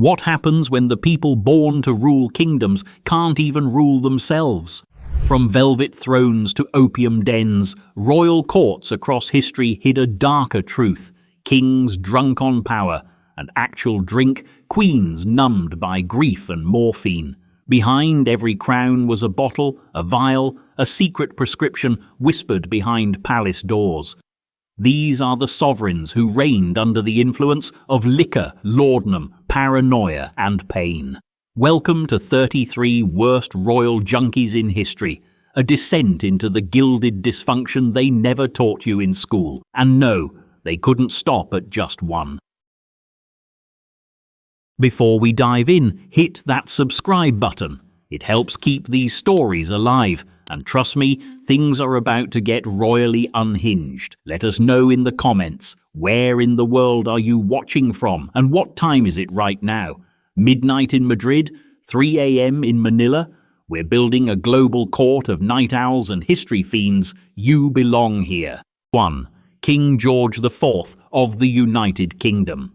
What happens when the people born to rule kingdoms can't even rule themselves? From velvet thrones to opium dens, royal courts across history hid a darker truth. Kings drunk on power, and actual drink, queens numbed by grief and morphine. Behind every crown was a bottle, a vial, a secret prescription whispered behind palace doors. These are the sovereigns who reigned under the influence of liquor, laudanum, paranoia, and pain. Welcome to 33 Worst Royal Junkies in History, a descent into the gilded dysfunction they never taught you in school. And no, they couldn't stop at just one. Before we dive in, hit that subscribe button. It helps keep these stories alive. And trust me, things are about to get royally unhinged. Let us know in the comments, where in the world are you watching from and what time is it right now? Midnight in Madrid? 3 a.m. in Manila? We're building a global court of night owls and history fiends. You belong here. 1. King George IV of the United Kingdom.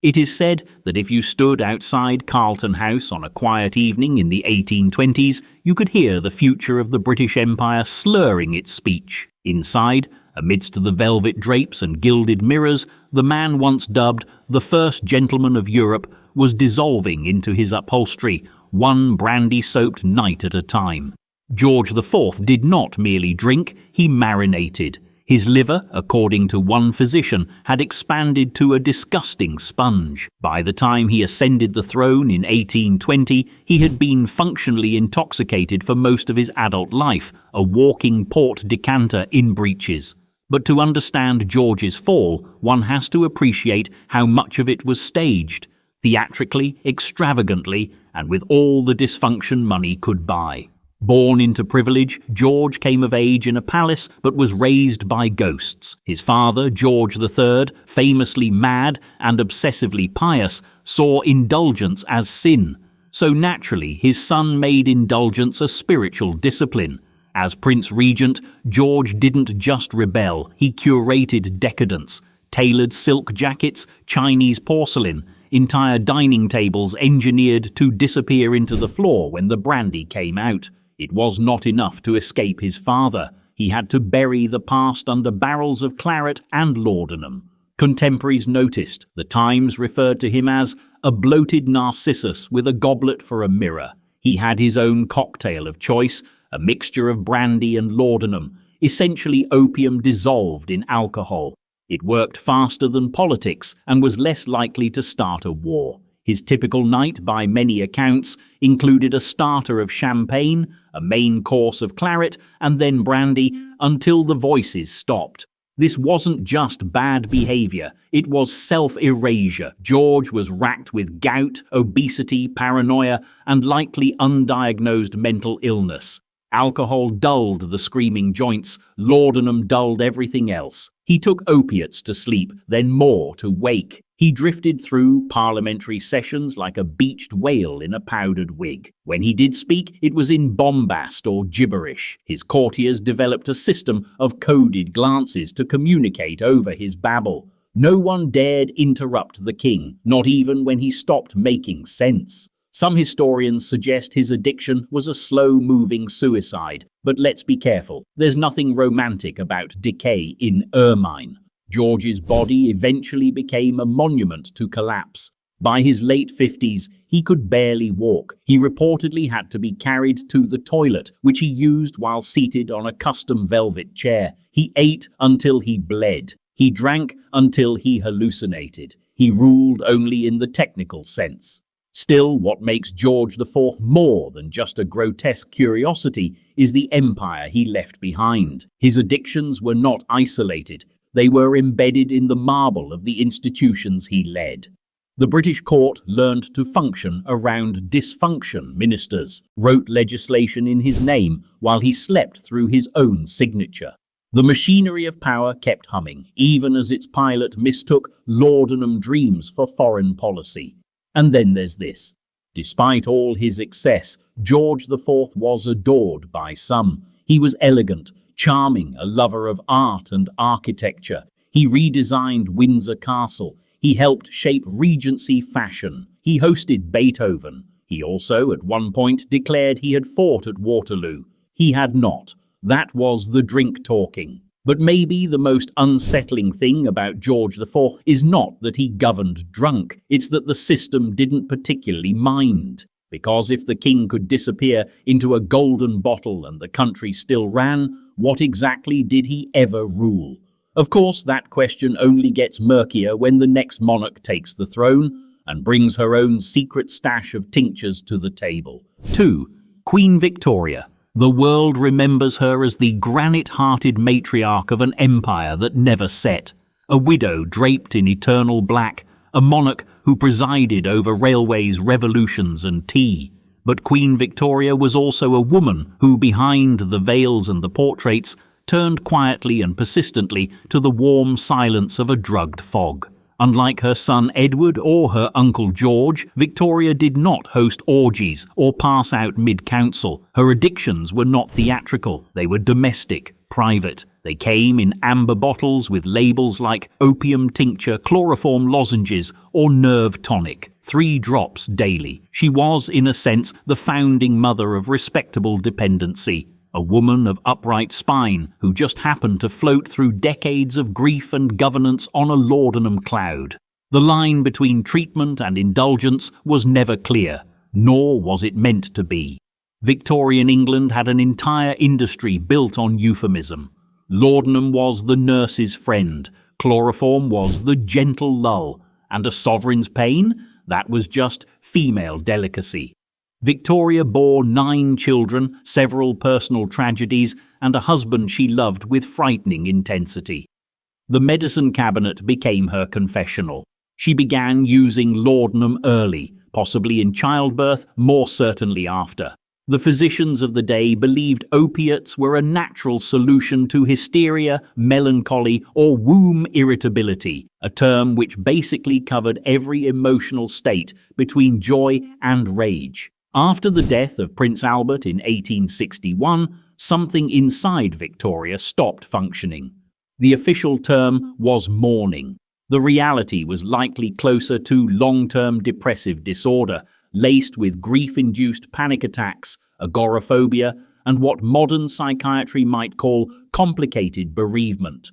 It is said that if you stood outside Carlton House on a quiet evening in the 1820s, you could hear the future of the British Empire slurring its speech. Inside, amidst the velvet drapes and gilded mirrors, the man once dubbed the first gentleman of Europe was dissolving into his upholstery, one brandy-soaked night at a time. George IV did not merely drink, he marinated. His liver, according to one physician, had expanded to a disgusting sponge. By the time he ascended the throne in 1820, he had been functionally intoxicated for most of his adult life, a walking port decanter in breeches. But to understand George's fall, one has to appreciate how much of it was staged, theatrically, extravagantly, and with all the dysfunction money could buy. Born into privilege, George came of age in a palace but was raised by ghosts. His father, George III, famously mad and obsessively pious, saw indulgence as sin. So naturally, his son made indulgence a spiritual discipline. As Prince Regent, George didn't just rebel, he curated decadence. Tailored silk jackets, Chinese porcelain, entire dining tables engineered to disappear into the floor when the brandy came out. It was not enough to escape his father. He had to bury the past under barrels of claret and laudanum. Contemporaries noticed. The Times referred to him as a bloated Narcissus with a goblet for a mirror. He had his own cocktail of choice, a mixture of brandy and laudanum, essentially opium dissolved in alcohol. It worked faster than politics and was less likely to start a war. His typical night, by many accounts, included a starter of champagne, a main course of claret, and then brandy, until the voices stopped. This wasn't just bad behavior, it was self-erasure. George was racked with gout, obesity, paranoia, and likely undiagnosed mental illness. Alcohol dulled the screaming joints, laudanum dulled everything else. He took opiates to sleep, then more to wake. He drifted through parliamentary sessions like a beached whale in a powdered wig. When he did speak, it was in bombast or gibberish. His courtiers developed a system of coded glances to communicate over his babble. No one dared interrupt the king, not even when he stopped making sense. Some historians suggest his addiction was a slow-moving suicide, but let's be careful. There's nothing romantic about decay in ermine. George's body eventually became a monument to collapse. By his late 50s, he could barely walk. He reportedly had to be carried to the toilet, which he used while seated on a custom velvet chair. He ate until he bled. He drank until he hallucinated. He ruled only in the technical sense. Still, what makes George IV more than just a grotesque curiosity is the empire he left behind. His addictions were not isolated. They were embedded in the marble of the institutions he led. The British court learned to function around dysfunction. Ministers wrote legislation in his name while he slept through his own signature. The machinery of power kept humming, even as its pilot mistook laudanum dreams for foreign policy. And then there's this. Despite all his excess, George IV was adored by some. He was elegant, charming, a lover of art and architecture. He redesigned Windsor Castle. He helped shape Regency fashion. He hosted Beethoven. He also, at one point, declared he had fought at Waterloo. He had not. That was the drink talking. But maybe the most unsettling thing about George IV is not that he governed drunk. It's that the system didn't particularly mind. Because if the king could disappear into a golden bottle and the country still ran, what exactly did he ever rule? Of course, that question only gets murkier when the next monarch takes the throne and brings her own secret stash of tinctures to the table. 2. Queen Victoria. The world remembers her as the granite-hearted matriarch of an empire that never set, a widow draped in eternal black, a monarch who presided over railways, revolutions and tea. But Queen Victoria was also a woman who, behind the veils and the portraits, turned quietly and persistently to the warm silence of a drugged fog. Unlike her son Edward or her uncle George, Victoria did not host orgies or pass out mid-council. Her addictions were not theatrical, they were domestic, private. They came in amber bottles with labels like opium tincture, chloroform lozenges, or nerve tonic. 3 drops daily. She was, in a sense, the founding mother of respectable dependency. A woman of upright spine who just happened to float through decades of grief and governance on a laudanum cloud. The line between treatment and indulgence was never clear, nor was it meant to be. Victorian England had an entire industry built on euphemism. Laudanum was the nurse's friend, chloroform was the gentle lull, and a sovereign's pain, that was just female delicacy. Victoria bore 9 children, several personal tragedies, and a husband she loved with frightening intensity. The medicine cabinet became her confessional. She began using laudanum early, possibly in childbirth, more certainly after. The physicians of the day believed opiates were a natural solution to hysteria, melancholy, or womb irritability, a term which basically covered every emotional state between joy and rage. After the death of Prince Albert in 1861, something inside Victoria stopped functioning. The official term was mourning. The reality was likely closer to long-term depressive disorder, laced with grief-induced panic attacks, agoraphobia, and what modern psychiatry might call complicated bereavement.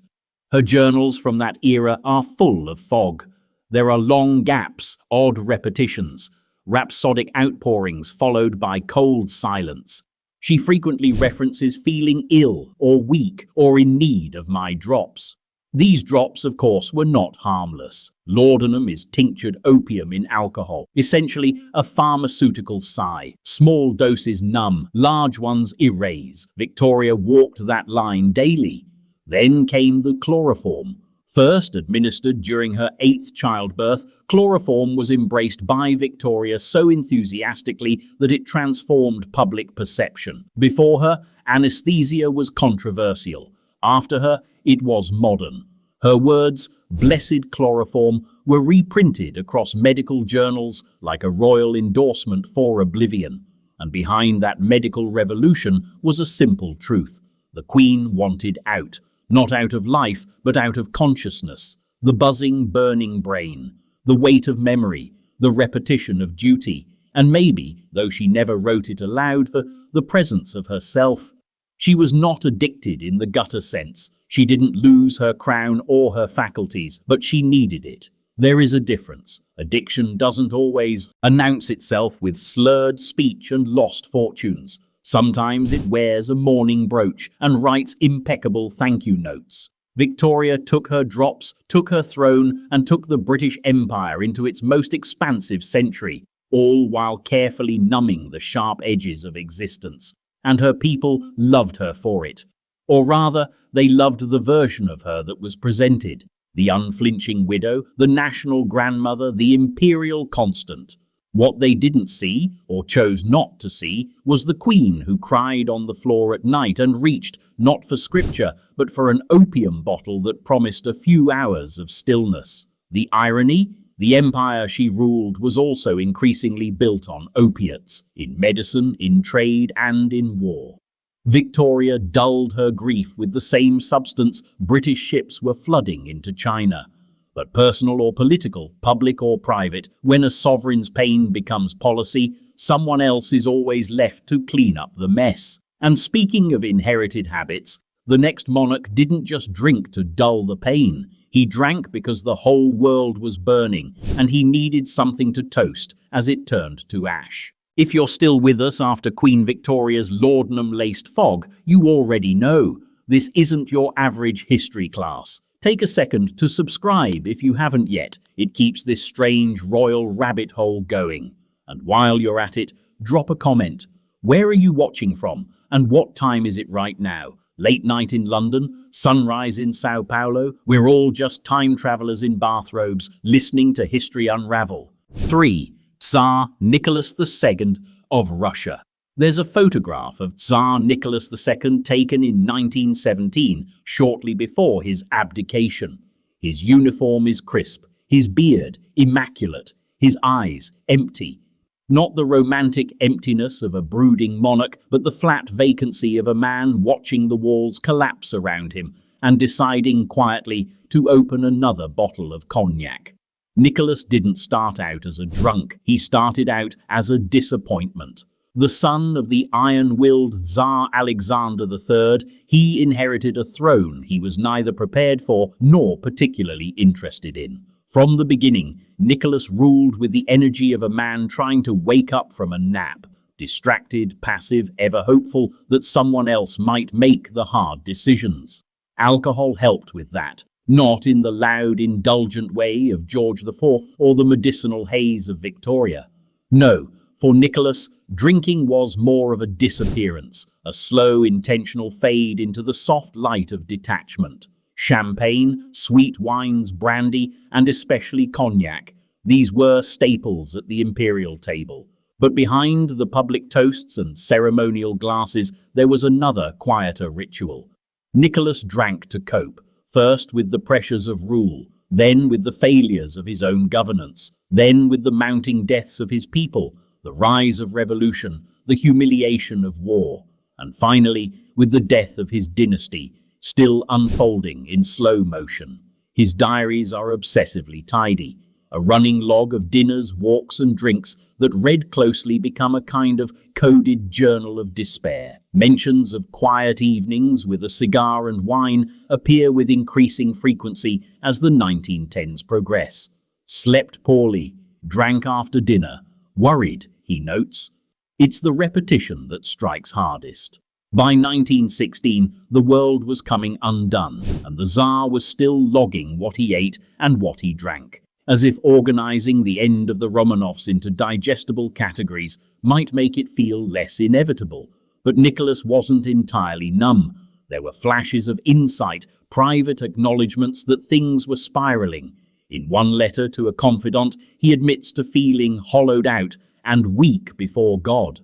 Her journals from that era are full of fog. There are long gaps, odd repetitions, rhapsodic outpourings followed by cold silence. She frequently references feeling ill or weak or in need of my drops. These drops, of course, were not harmless. Laudanum is tinctured opium in alcohol, essentially a pharmaceutical sigh. Small doses numb, large ones erase. Victoria walked that line daily. Then came the chloroform. First administered during her 8th childbirth, chloroform was embraced by Victoria so enthusiastically that it transformed public perception. Before her, anesthesia was controversial. After her, it was modern. Her words, "blessed chloroform," were reprinted across medical journals like a royal endorsement for oblivion. And behind that medical revolution was a simple truth. The Queen wanted out. Not out of life, but out of consciousness. The buzzing, burning brain, the weight of memory, the repetition of duty, and maybe, though she never wrote it aloud, the presence of herself. She was not addicted in the gutter sense. She didn't lose her crown or her faculties, but she needed it. There is a difference. Addiction doesn't always announce itself with slurred speech and lost fortunes. Sometimes it wears a mourning brooch and writes impeccable thank you notes. Victoria took her drops, took her throne, and took the British Empire into its most expansive century, all while carefully numbing the sharp edges of existence. And her people loved her for it. Or rather, they loved the version of her that was presented. The unflinching widow, the national grandmother, the imperial constant. What they didn't see, or chose not to see, was the Queen who cried on the floor at night and reached, not for scripture, but for an opium bottle that promised a few hours of stillness. The irony? The empire she ruled was also increasingly built on opiates, in medicine, in trade, and in war. Victoria dulled her grief with the same substance British ships were flooding into China. But personal or political, public or private, when a sovereign's pain becomes policy, someone else is always left to clean up the mess. And speaking of inherited habits, the next monarch didn't just drink to dull the pain. He drank because the whole world was burning, and he needed something to toast as it turned to ash. If you're still with us after Queen Victoria's laudanum-laced fog, you already know this isn't your average history class. Take a second to subscribe if you haven't yet. It keeps this strange royal rabbit hole going. And while you're at it, drop a comment. Where are you watching from? And what time is it right now? Late night in London? Sunrise in Sao Paulo? We're all just time travelers in bathrobes, listening to history unravel. 3. Tsar Nicholas II of Russia. There's a photograph of Tsar Nicholas II taken in 1917, shortly before his abdication. His uniform is crisp, his beard immaculate, his eyes empty. Not the romantic emptiness of a brooding monarch, but the flat vacancy of a man watching the walls collapse around him and deciding quietly to open another bottle of cognac. Nicholas didn't start out as a drunk, he started out as a disappointment. The son of the iron-willed Tsar Alexander III, he inherited a throne he was neither prepared for nor particularly interested in. From the beginning, Nicholas ruled with the energy of a man trying to wake up from a nap, distracted, passive, ever hopeful that someone else might make the hard decisions. Alcohol helped with that, not in the loud, indulgent way of George IV or the medicinal haze of Victoria. No, for Nicholas, drinking was more of a disappearance, a slow, intentional fade into the soft light of detachment. Champagne, sweet wines, brandy, and especially cognac, these were staples at the imperial table. But behind the public toasts and ceremonial glasses, there was another, quieter ritual. Nicholas drank to cope, first with the pressures of rule, then with the failures of his own governance, then with the mounting deaths of his people, the rise of revolution, the humiliation of war, and finally with the death of his dynasty, still unfolding in slow motion. His diaries are obsessively tidy, a running log of dinners, walks and drinks that read closely become a kind of coded journal of despair. Mentions of quiet evenings with a cigar and wine appear with increasing frequency as the 1910s progress. Slept poorly, drank after dinner, worried, he notes. It's the repetition that strikes hardest. By 1916, the world was coming undone, and the Tsar was still logging what he ate and what he drank, as if organizing the end of the Romanovs into digestible categories might make it feel less inevitable. But Nicholas wasn't entirely numb. There were flashes of insight, private acknowledgements that things were spiraling. In one letter to a confidant, he admits to feeling hollowed out and weak before God.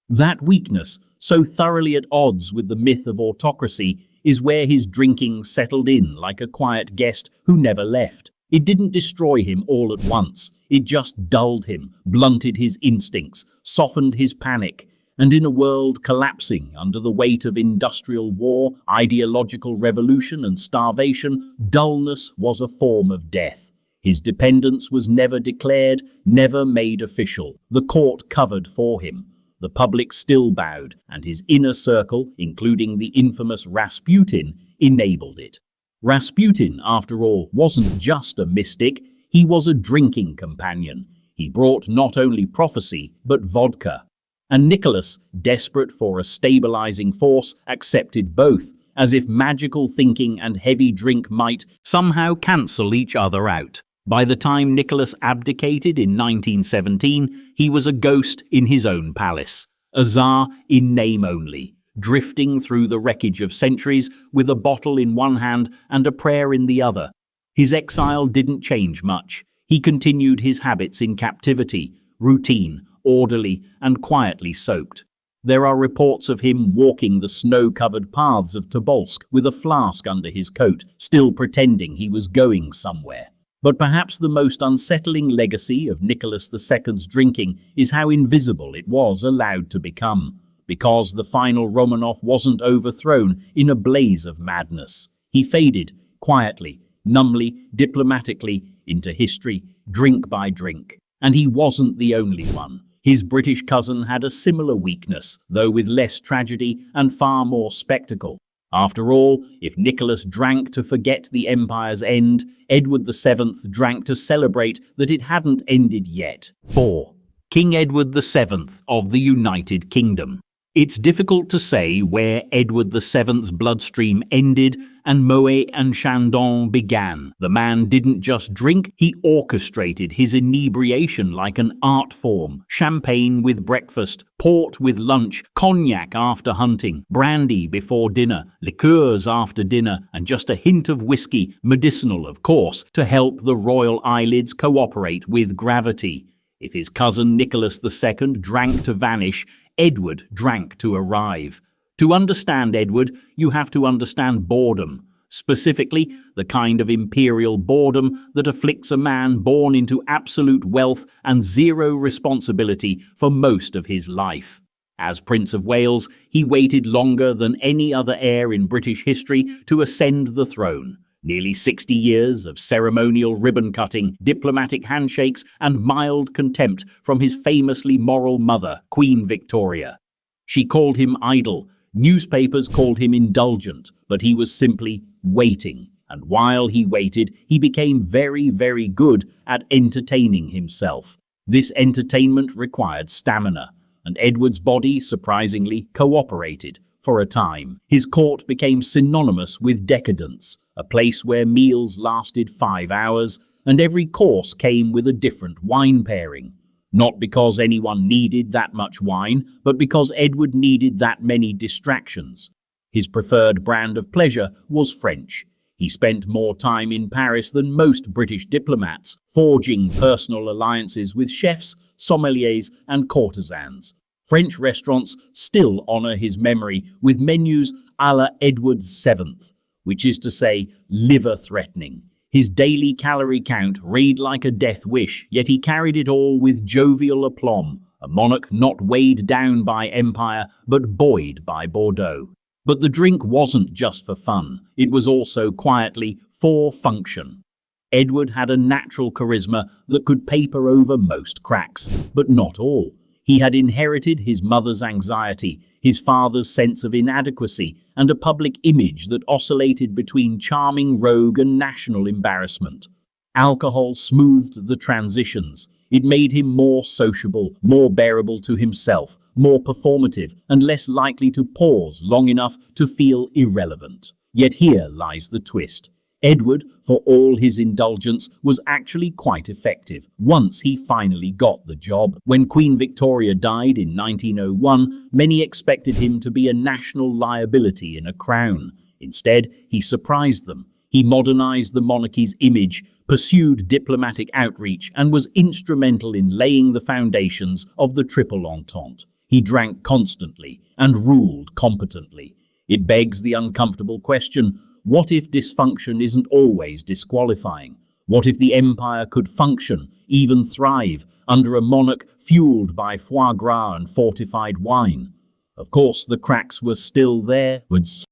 That weakness, so thoroughly at odds with the myth of autocracy, is where his drinking settled in like a quiet guest who never left. It didn't destroy him all at once. It just dulled him, blunted his instincts, softened his panic. And in a world collapsing under the weight of industrial war, ideological revolution and starvation, dullness was a form of death. His dependence was never declared, never made official. The court covered for him. The public still bowed, and his inner circle, including the infamous Rasputin, enabled it. Rasputin, after all, wasn't just a mystic, he was a drinking companion. He brought not only prophecy, but vodka. And Nicholas, desperate for a stabilizing force, accepted both, as if magical thinking and heavy drink might somehow cancel each other out. By the time Nicholas abdicated in 1917, he was a ghost in his own palace, a Tsar in name only, drifting through the wreckage of centuries with a bottle in one hand and a prayer in the other. His exile didn't change much. He continued his habits in captivity, routine, orderly, and quietly soaked. There are reports of him walking the snow-covered paths of Tobolsk with a flask under his coat, still pretending he was going somewhere. But perhaps the most unsettling legacy of Nicholas II's drinking is how invisible it was allowed to become, because the final Romanov wasn't overthrown in a blaze of madness. He faded, quietly, numbly, diplomatically, into history, drink by drink. And he wasn't the only one. His British cousin had a similar weakness, though with less tragedy and far more spectacle. After all, if Nicholas drank to forget the empire's end, Edward VII drank to celebrate that it hadn't ended yet. 4. King Edward VII of the United Kingdom. It's difficult to say where Edward VII's bloodstream ended and Moet and Chandon began. The man didn't just drink, he orchestrated his inebriation like an art form. Champagne with breakfast, port with lunch, cognac after hunting, brandy before dinner, liqueurs after dinner, and just a hint of whiskey, medicinal of course, to help the royal eyelids cooperate with gravity. If his cousin Nicholas II drank to vanish, Edward drank to arrive. To understand Edward, you have to understand boredom, specifically the kind of imperial boredom that afflicts a man born into absolute wealth and zero responsibility for most of his life. As Prince of Wales, he waited longer than any other heir in British history to ascend the throne. Nearly 60 years of ceremonial ribbon-cutting, diplomatic handshakes, and mild contempt from his famously moral mother, Queen Victoria. She called him idle, newspapers called him indulgent, but he was simply waiting. And while he waited, he became very, very good at entertaining himself. This entertainment required stamina, and Edward's body, surprisingly, cooperated. For a time, his court became synonymous with decadence, a place where meals lasted 5 hours and every course came with a different wine pairing. Not because anyone needed that much wine, but because Edward needed that many distractions. His preferred brand of pleasure was French. He spent more time in Paris than most British diplomats, forging personal alliances with chefs, sommeliers, and courtesans. French restaurants still honor his memory with menus a la Edward VII, which is to say, liver-threatening. His daily calorie count read like a death wish, yet he carried it all with jovial aplomb, a monarch not weighed down by empire, but buoyed by Bordeaux. But the drink wasn't just for fun, it was also quietly for function. Edward had a natural charisma that could paper over most cracks, but not all. He had inherited his mother's anxiety, his father's sense of inadequacy, and a public image that oscillated between charming rogue and national embarrassment. Alcohol smoothed the transitions. It made him more sociable, more bearable to himself, more performative, and less likely to pause long enough to feel irrelevant. Yet here lies the twist. Edward, for all his indulgence, was actually quite effective once he finally got the job. When Queen Victoria died in 1901, many expected him to be a national liability in a crown. Instead, he surprised them. He modernized the monarchy's image, pursued diplomatic outreach, and was instrumental in laying the foundations of the Triple Entente. He drank constantly and ruled competently. It begs the uncomfortable question, what if dysfunction isn't always disqualifying? What if the empire could function, even thrive, under a monarch fueled by foie gras and fortified wine? Of course, the cracks were still there.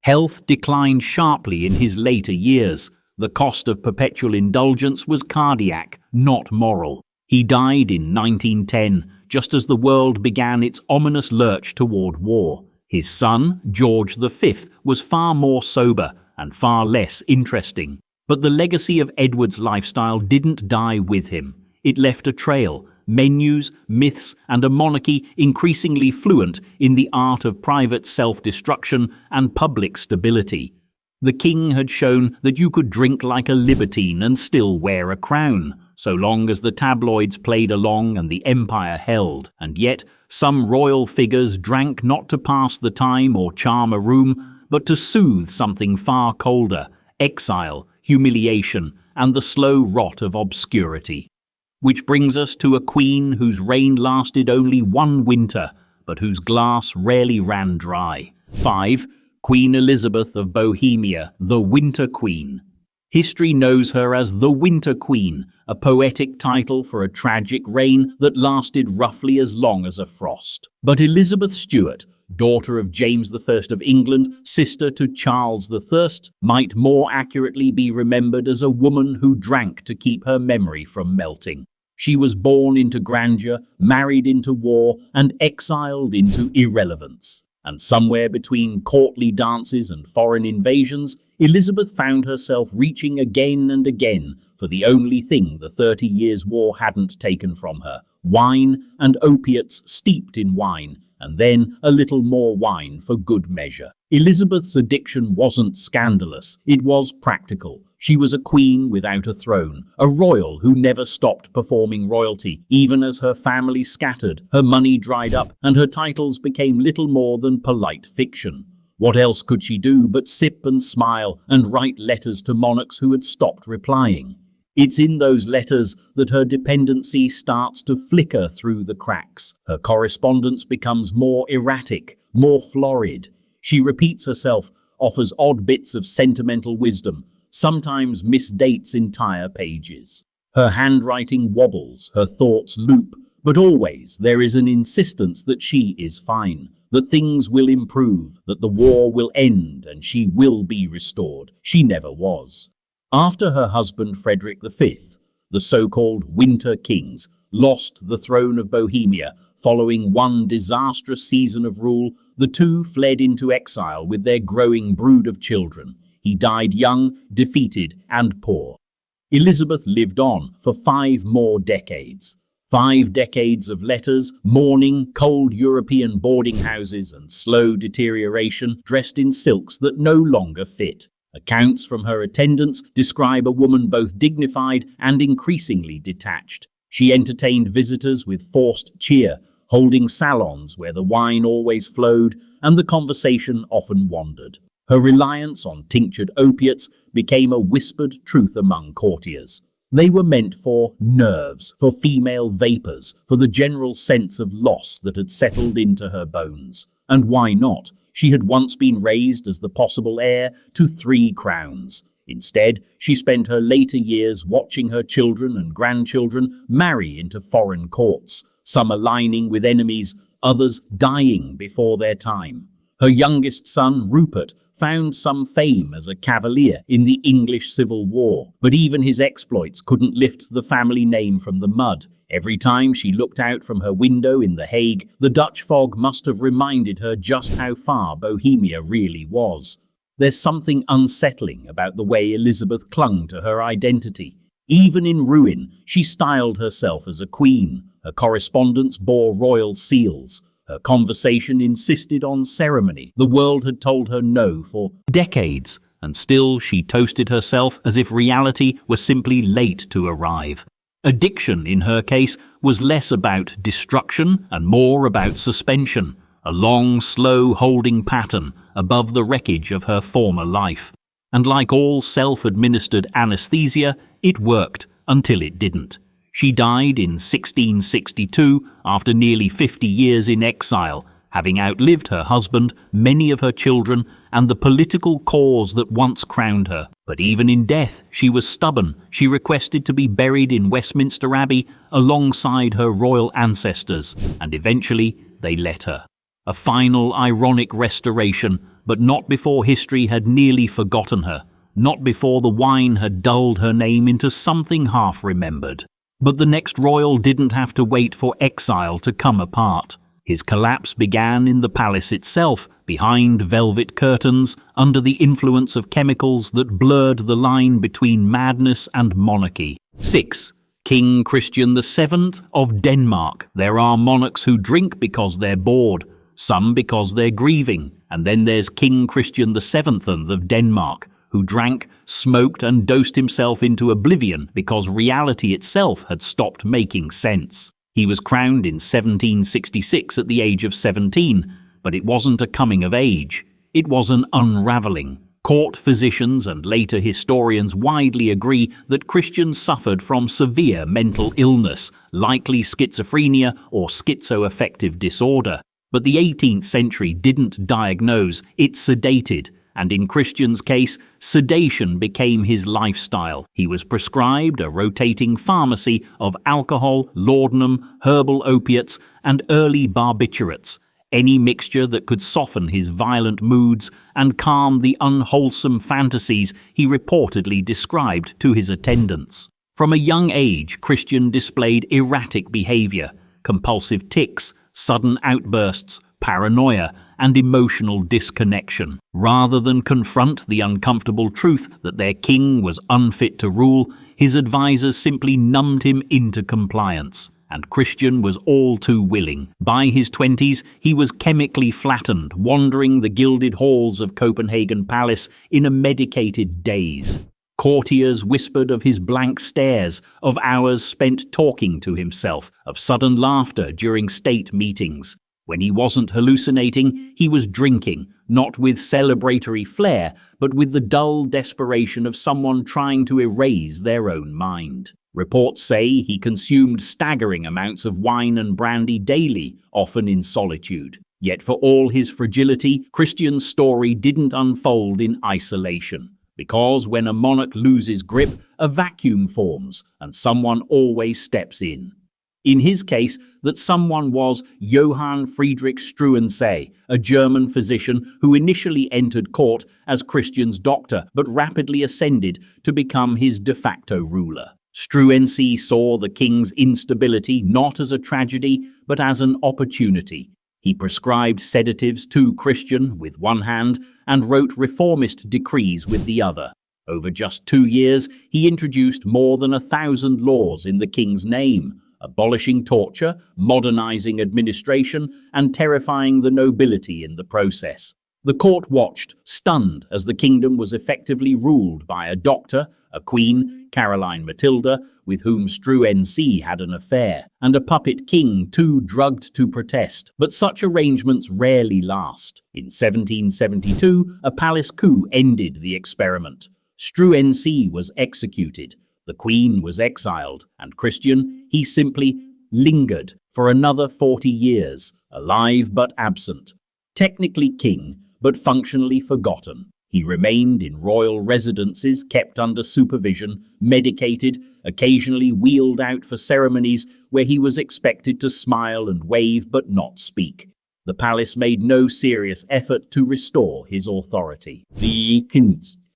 Health declined sharply in his later years. The cost of perpetual indulgence was cardiac, not moral. He died in 1910, just as the world began its ominous lurch toward war. His son, George V, was far more sober and far less interesting. But the legacy of Edward's lifestyle didn't die with him. It left a trail, menus, myths, and a monarchy increasingly fluent in the art of private self-destruction and public stability. The king had shown that you could drink like a libertine and still wear a crown, so long as the tabloids played along and the empire held. And yet, some royal figures drank not to pass the time or charm a room, but to soothe something far colder, exile, humiliation, and the slow rot of obscurity. Which brings us to a queen whose reign lasted only one winter, but whose glass rarely ran dry. 5. Queen Elizabeth of Bohemia, the Winter Queen. History knows her as the Winter Queen, a poetic title for a tragic reign that lasted roughly as long as a frost. But Elizabeth Stuart, daughter of James I of England, sister to Charles I, might more accurately be remembered as a woman who drank to keep her memory from melting. She was born into grandeur, married into war, and exiled into irrelevance. And somewhere between courtly dances and foreign invasions, Elizabeth found herself reaching again and again for the only thing the 30 Years' War hadn't taken from her: wine and opiates steeped in wine, and then a little more wine for good measure. Elizabeth's addiction wasn't scandalous, it was practical. She was a queen without a throne, a royal who never stopped performing royalty, even as her family scattered, her money dried up, and her titles became little more than polite fiction. What else could she do but sip and smile and write letters to monarchs who had stopped replying? It's in those letters that her dependency starts to flicker through the cracks. Her correspondence becomes more erratic, more florid. She repeats herself, offers odd bits of sentimental wisdom, sometimes misdates entire pages. Her handwriting wobbles, her thoughts loop, but always there is an insistence that she is fine, that things will improve, that the war will end and she will be restored. She never was. After her husband Frederick V, the so-called Winter Kings, lost the throne of Bohemia following one disastrous season of rule, the two fled into exile with their growing brood of children. He died young, defeated, and poor. Elizabeth lived on for 5 more decades. 5 decades of letters, mourning, cold European boarding houses, and slow deterioration, dressed in silks that no longer fit. Accounts from her attendants describe a woman both dignified and increasingly detached. She entertained visitors with forced cheer, holding salons where the wine always flowed and the conversation often wandered. Her reliance on tinctured opiates became a whispered truth among courtiers. They were meant for nerves, for female vapors, for the general sense of loss that had settled into her bones. And why not? She had once been raised as the possible heir to 3 crowns. Instead, she spent her later years watching her children and grandchildren marry into foreign courts, some aligning with enemies, others dying before their time. Her youngest son, Rupert, found some fame as a cavalier in the English Civil War, but even his exploits couldn't lift the family name from the mud. Every time she looked out from her window in The Hague, the Dutch fog must have reminded her just how far Bohemia really was. There's something unsettling about the way Elizabeth clung to her identity. Even in ruin, she styled herself as a queen. Her correspondence bore royal seals. Her conversation insisted on ceremony. The world had told her no for decades, and still she toasted herself as if reality were simply late to arrive. Addiction, in her case, was less about destruction and more about suspension, a long, slow holding pattern above the wreckage of her former life. And like all self-administered anesthesia, it worked until it didn't. She died in 1662 after nearly 50 years in exile, having outlived her husband, many of her children, and the political cause that once crowned her. But even in death, she was stubborn. She requested to be buried in Westminster Abbey alongside her royal ancestors, and eventually they let her. A final, ironic restoration, but not before history had nearly forgotten her, not before the wine had dulled her name into something half-remembered. But the next royal didn't have to wait for exile to come apart. His collapse began in the palace itself, behind velvet curtains, under the influence of chemicals that blurred the line between madness and monarchy. 6. King Christian VII of Denmark. There are monarchs who drink because they're bored, some because they're grieving, and then there's King Christian VII of Denmark, who drank, smoked and dosed himself into oblivion because reality itself had stopped making sense. He was crowned in 1766 at the age of 17, but it wasn't a coming of age. It was an unravelling. Court physicians and later historians widely agree that Christian suffered from severe mental illness, likely schizophrenia or schizoaffective disorder. But the 18th century didn't diagnose, it sedated. And in Christian's case, sedation became his lifestyle. He was prescribed a rotating pharmacy of alcohol, laudanum, herbal opiates, and early barbiturates. any mixture that could soften his violent moods and calm the unwholesome fantasies he reportedly described to his attendants. From a young age, Christian displayed erratic behavior, compulsive tics, sudden outbursts, paranoia, and emotional disconnection. Rather than confront the uncomfortable truth that their king was unfit to rule, his advisors simply numbed him into compliance. And Christian was all too willing. By his 20s, he was chemically flattened, wandering the gilded halls of Copenhagen Palace in a medicated daze. Courtiers whispered of his blank stares, of hours spent talking to himself, of sudden laughter during state meetings. When he wasn't hallucinating, he was drinking, not with celebratory flair, but with the dull desperation of someone trying to erase their own mind. Reports say he consumed staggering amounts of wine and brandy daily, often in solitude. Yet for all his fragility, Christian's story didn't unfold in isolation. Because when a monarch loses grip, a vacuum forms, and someone always steps in. In his case, that someone was Johann Friedrich Struensee, a German physician who initially entered court as Christian's doctor, but rapidly ascended to become his de facto ruler. Struensee saw the king's instability not as a tragedy, but as an opportunity. He prescribed sedatives to Christian with one hand and wrote reformist decrees with the other. Over just 2 years, he introduced more than 1,000 laws in the king's name, abolishing torture, modernizing administration, and terrifying the nobility in the process. The court watched, stunned, as the kingdom was effectively ruled by a doctor, a queen, Caroline Matilda, with whom Struensee had an affair, and a puppet king too drugged to protest. But such arrangements rarely last. In 1772, a palace coup ended the experiment. Struensee was executed, the queen was exiled, and Christian, he simply lingered for another 40 years, alive but absent. Technically king, but functionally forgotten. He remained in royal residences, kept under supervision, medicated, occasionally wheeled out for ceremonies where he was expected to smile and wave but not speak. The palace made no serious effort to restore his authority. The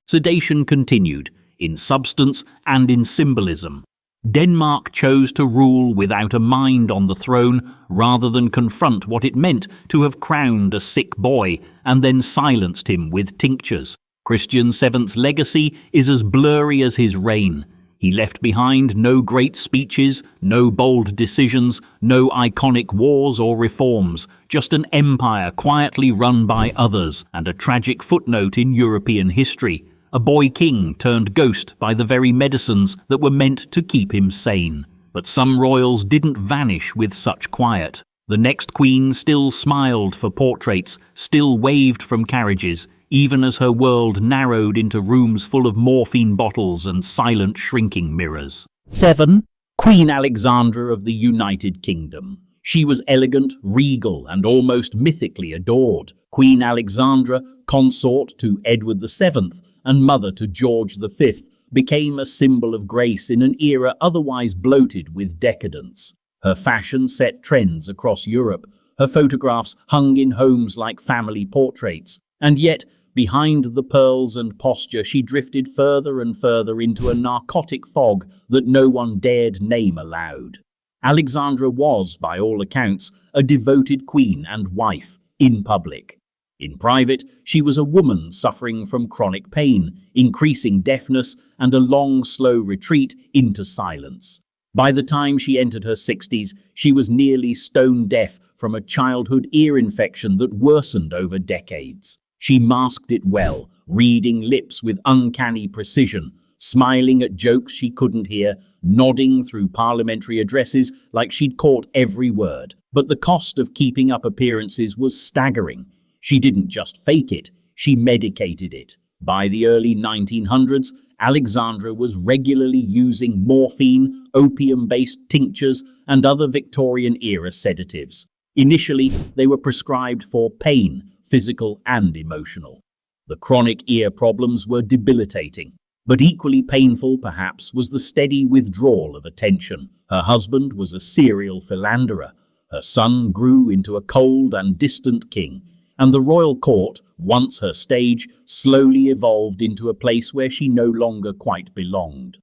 sedation continued, in substance and in symbolism. Denmark chose to rule without a mind on the throne rather than confront what it meant to have crowned a sick boy and then silenced him with tinctures. Christian VII's legacy is as blurry as his reign. He left behind no great speeches, no bold decisions, no iconic wars or reforms, just an empire quietly run by others and a tragic footnote in European history. A boy king turned ghost by the very medicines that were meant to keep him sane. But some royals didn't vanish with such quiet. The next queen still smiled for portraits, still waved from carriages, even as her world narrowed into rooms full of morphine bottles and silent shrinking mirrors. 7. Queen Alexandra of the United Kingdom. She was elegant, regal, and almost mythically adored. Queen Alexandra, consort to Edward VII, and mother to George V, became a symbol of grace in an era otherwise bloated with decadence. Her fashion set trends across Europe. Her photographs hung in homes like family portraits. And yet, behind the pearls and posture, she drifted further and further into a narcotic fog that no one dared name aloud. Alexandra was, by all accounts, a devoted queen and wife, in public. In private, she was a woman suffering from chronic pain, increasing deafness, and a long, slow retreat into silence. By the time she entered her 60s, she was nearly stone deaf from a childhood ear infection that worsened over decades. She masked it well, reading lips with uncanny precision, smiling at jokes she couldn't hear, nodding through parliamentary addresses like she'd caught every word. But the cost of keeping up appearances was staggering. She didn't just fake it, she medicated it. By the early 1900s, Alexandra was regularly using morphine, opium-based tinctures, and other Victorian-era sedatives. Initially, they were prescribed for pain, physical and emotional. The chronic ear problems were debilitating, but equally painful, perhaps, was the steady withdrawal of attention. Her husband was a serial philanderer. Her son grew into a cold and distant king, and the royal court, once her stage, slowly evolved into a place where she no longer quite belonged.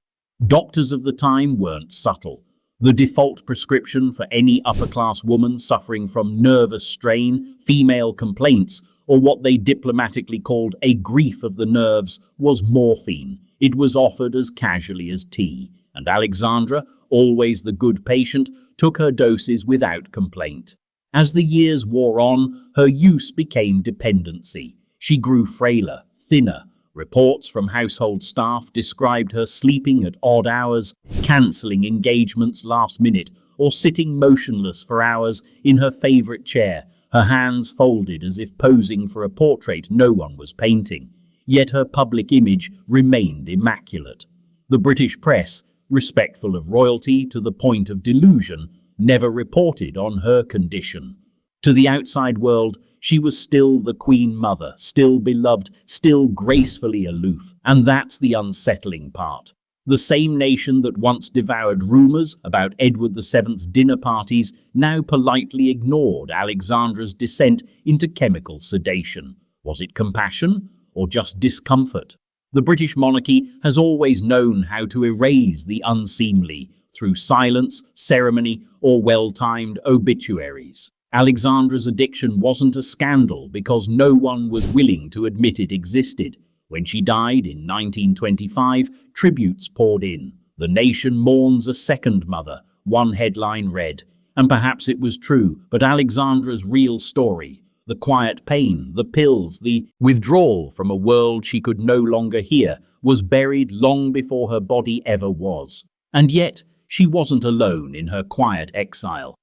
Doctors of the time weren't subtle. The default prescription for any upper-class woman suffering from nervous strain, female complaints, or what they diplomatically called a grief of the nerves, was morphine. It was offered as casually as tea, and Alexandra, always the good patient, took her doses without complaint. As the years wore on, her use became dependency. She grew frailer, thinner. Reports from household staff described her sleeping at odd hours, cancelling engagements last minute, or sitting motionless for hours in her favourite chair, her hands folded as if posing for a portrait no one was painting. Yet her public image remained immaculate. The British press, respectful of royalty to the point of delusion, never reported on her condition. To the outside world, she was still the Queen Mother, still beloved, still gracefully aloof. And that's the unsettling part. The same nation that once devoured rumours about Edward VII's dinner parties now politely ignored Alexandra's descent into chemical sedation. Was it compassion or just discomfort? The British monarchy has always known how to erase the unseemly through silence, ceremony, or well-timed obituaries. Alexandra's addiction wasn't a scandal because no one was willing to admit it existed. When she died in 1925, tributes poured in. The nation mourns a second mother, one headline read. And perhaps it was true, but Alexandra's real story, the quiet pain, the pills, the withdrawal from a world she could no longer hear, was buried long before her body ever was. And yet, she wasn't alone in her quiet exile.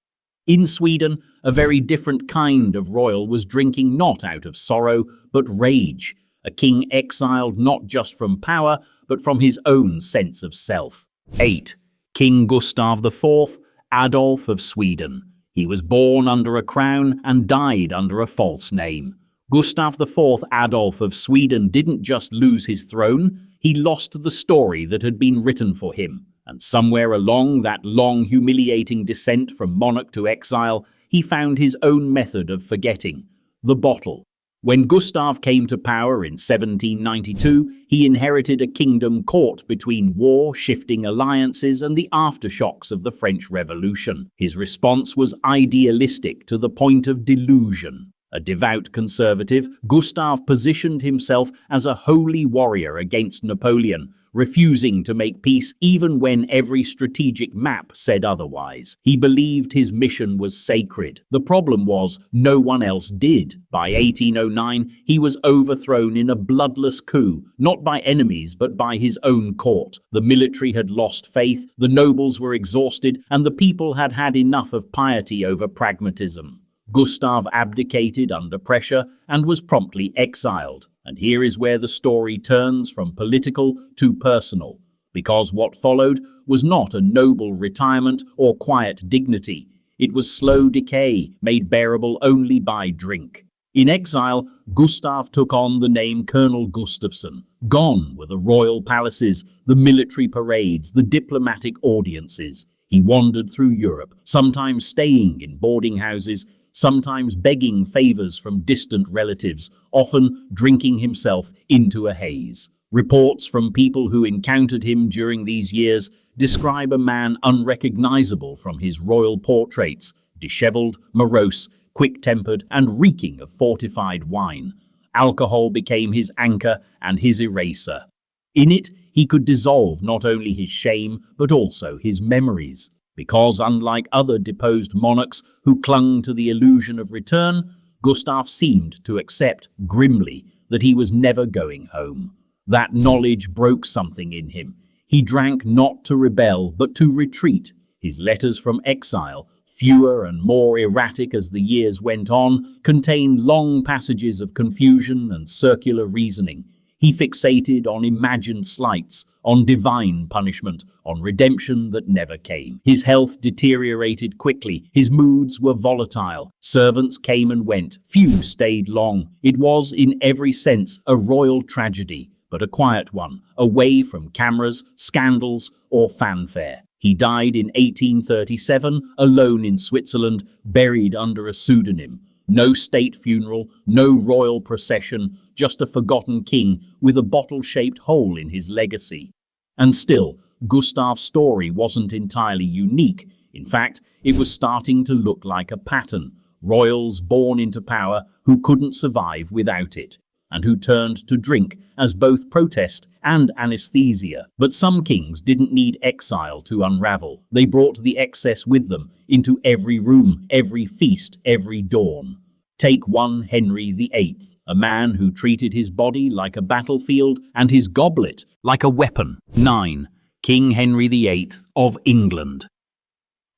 In Sweden, a very different kind of royal was drinking not out of sorrow, but rage. A king exiled not just from power, but from his own sense of self. 8. King Gustav IV, Adolf of Sweden. He was born under a crown and died under a false name. Gustav IV Adolf of Sweden didn't just lose his throne, he lost the story that had been written for him. And somewhere along that long, humiliating descent from monarch to exile, he found his own method of forgetting, the bottle. When Gustav came to power in 1792, he inherited a kingdom caught between war-shifting alliances and the aftershocks of the French Revolution. His response was idealistic to the point of delusion. A devout conservative, Gustav positioned himself as a holy warrior against Napoleon, refusing to make peace even when every strategic map said otherwise. He believed his mission was sacred. The problem was, no one else did. By 1809, he was overthrown in a bloodless coup, not by enemies but by his own court. The military had lost faith, the nobles were exhausted, and the people had had enough of piety over pragmatism. Gustav abdicated under pressure and was promptly exiled. And here is where the story turns from political to personal, because what followed was not a noble retirement or quiet dignity. It was slow decay, made bearable only by drink. In exile, Gustav took on the name Colonel Gustafsson. Gone were the royal palaces, the military parades, the diplomatic audiences. He wandered through Europe, sometimes staying in boarding houses, sometimes begging favors from distant relatives, often drinking himself into a haze. Reports from people who encountered him during these years describe a man unrecognizable from his royal portraits, disheveled, morose, quick-tempered, and reeking of fortified wine. Alcohol became his anchor and his eraser. In it, he could dissolve not only his shame, but also his memories. Because, unlike other deposed monarchs who clung to the illusion of return, Gustav seemed to accept grimly that he was never going home. That knowledge broke something in him. He drank not to rebel, but to retreat. His letters from exile, fewer and more erratic as the years went on, contained long passages of confusion and circular reasoning. He fixated on imagined slights, on divine punishment, on redemption that never came. His health deteriorated quickly. His moods were volatile. Servants came and went. Few stayed long. It was, in every sense, a royal tragedy, but a quiet one, away from cameras, scandals, or fanfare. He died in 1837, alone in Switzerland, buried under a pseudonym. No state funeral, no royal procession, just a forgotten king with a bottle-shaped hole in his legacy. And still, Gustav's story wasn't entirely unique. In fact, it was starting to look like a pattern. Royals born into power who couldn't survive without it, and who turned to drink as both protest and anesthesia. But some kings didn't need exile to unravel. They brought the excess with them into every room, every feast, every dawn. Take one Henry VIII, a man who treated his body like a battlefield and his goblet like a weapon. 9. King Henry VIII of England.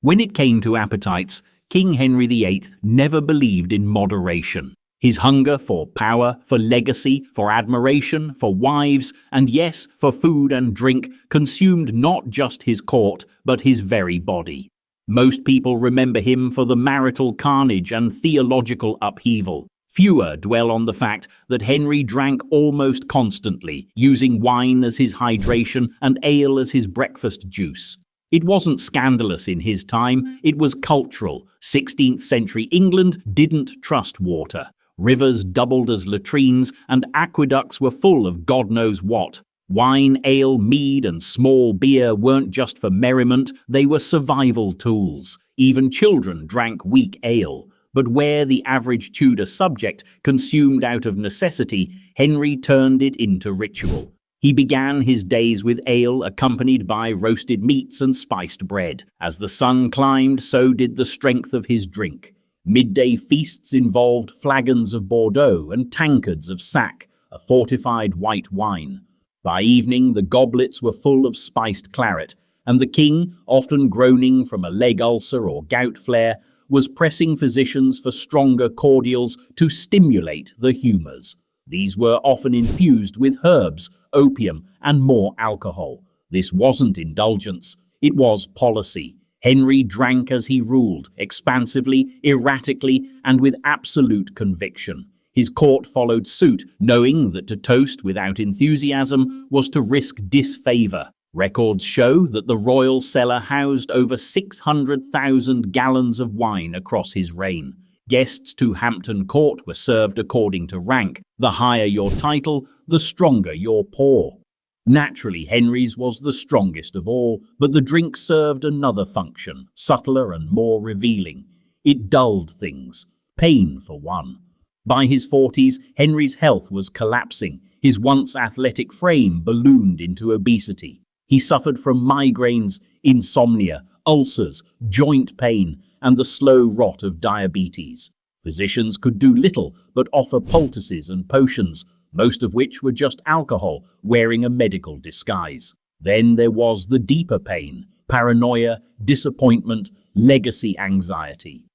When it came to appetites, King Henry VIII never believed in moderation. His hunger for power, for legacy, for admiration, for wives, and yes, for food and drink consumed not just his court, but his very body. Most people remember him for the marital carnage and theological upheaval. Fewer dwell on the fact that Henry drank almost constantly, using wine as his hydration and ale as his breakfast juice. It wasn't scandalous in his time, it was cultural. 16th century England didn't trust water. Rivers doubled as latrines, and aqueducts were full of God knows what. Wine, ale, mead, and small beer weren't just for merriment, they were survival tools. Even children drank weak ale. But where the average Tudor subject consumed out of necessity, Henry turned it into ritual. He began his days with ale accompanied by roasted meats and spiced bread. As the sun climbed, so did the strength of his drink. Midday feasts involved flagons of Bordeaux and tankards of sack, a fortified white wine. By evening, the goblets were full of spiced claret, and the king, often groaning from a leg ulcer or gout flare, was pressing physicians for stronger cordials to stimulate the humours. These were often infused with herbs, opium, and more alcohol. This wasn't indulgence, it was policy. Henry drank as he ruled, expansively, erratically, and with absolute conviction. His court followed suit, knowing that to toast without enthusiasm was to risk disfavour. Records show that the royal cellar housed over 600,000 gallons of wine across his reign. Guests to Hampton Court were served according to rank. The higher your title, the stronger your pour. Naturally, Henry's was the strongest of all, but the drink served another function, subtler and more revealing. It dulled things. Pain, for one. By his 40s, Henry's health was collapsing. His once athletic frame ballooned into obesity. He suffered from migraines, insomnia, ulcers, joint pain, and the slow rot of diabetes. Physicians could do little but offer poultices and potions, most of which were just alcohol wearing a medical disguise. Then there was the deeper pain, paranoia, disappointment, legacy anxiety.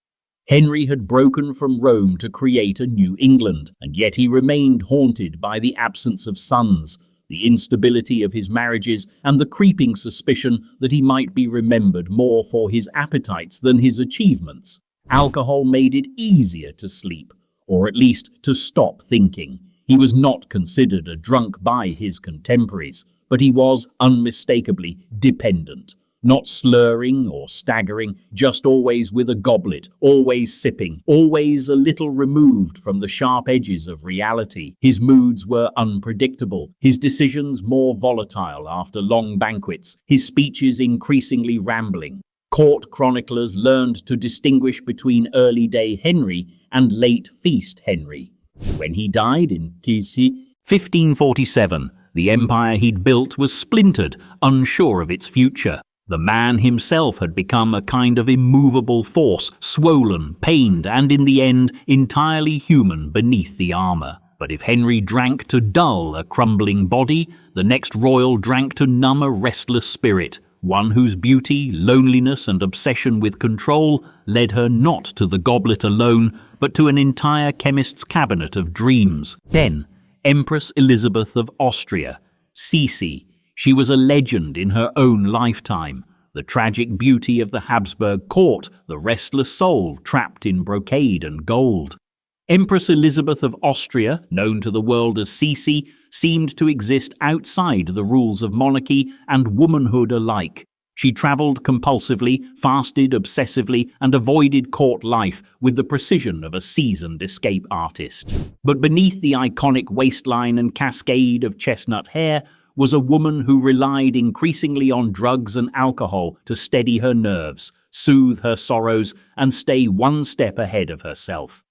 Henry had broken from Rome to create a New England, and yet he remained haunted by the absence of sons, the instability of his marriages, and the creeping suspicion that he might be remembered more for his appetites than his achievements. Alcohol made it easier to sleep, or at least to stop thinking. He was not considered a drunk by his contemporaries, but he was unmistakably dependent. Not slurring or staggering, just always with a goblet, always sipping, always a little removed from the sharp edges of reality. His moods were unpredictable, his decisions more volatile after long banquets, his speeches increasingly rambling. Court chroniclers learned to distinguish between early-day Henry and late feast Henry. When he died in 1547, the empire he'd built was splintered, unsure of its future. The man himself had become a kind of immovable force, swollen, pained, and in the end, entirely human beneath the armour. But if Henry drank to dull a crumbling body, the next royal drank to numb a restless spirit, one whose beauty, loneliness, and obsession with control led her not to the goblet alone, but to an entire chemist's cabinet of dreams. 10. Empress Elizabeth of Austria, Sisi. She was a legend in her own lifetime, the tragic beauty of the Habsburg court, the restless soul trapped in brocade and gold. Empress Elizabeth of Austria, known to the world as Sisi, seemed to exist outside the rules of monarchy and womanhood alike. She travelled compulsively, fasted obsessively, and avoided court life with the precision of a seasoned escape artist. But beneath the iconic waistline and cascade of chestnut hair was a woman who relied increasingly on drugs and alcohol to steady her nerves, soothe her sorrows, and stay one step ahead of herself.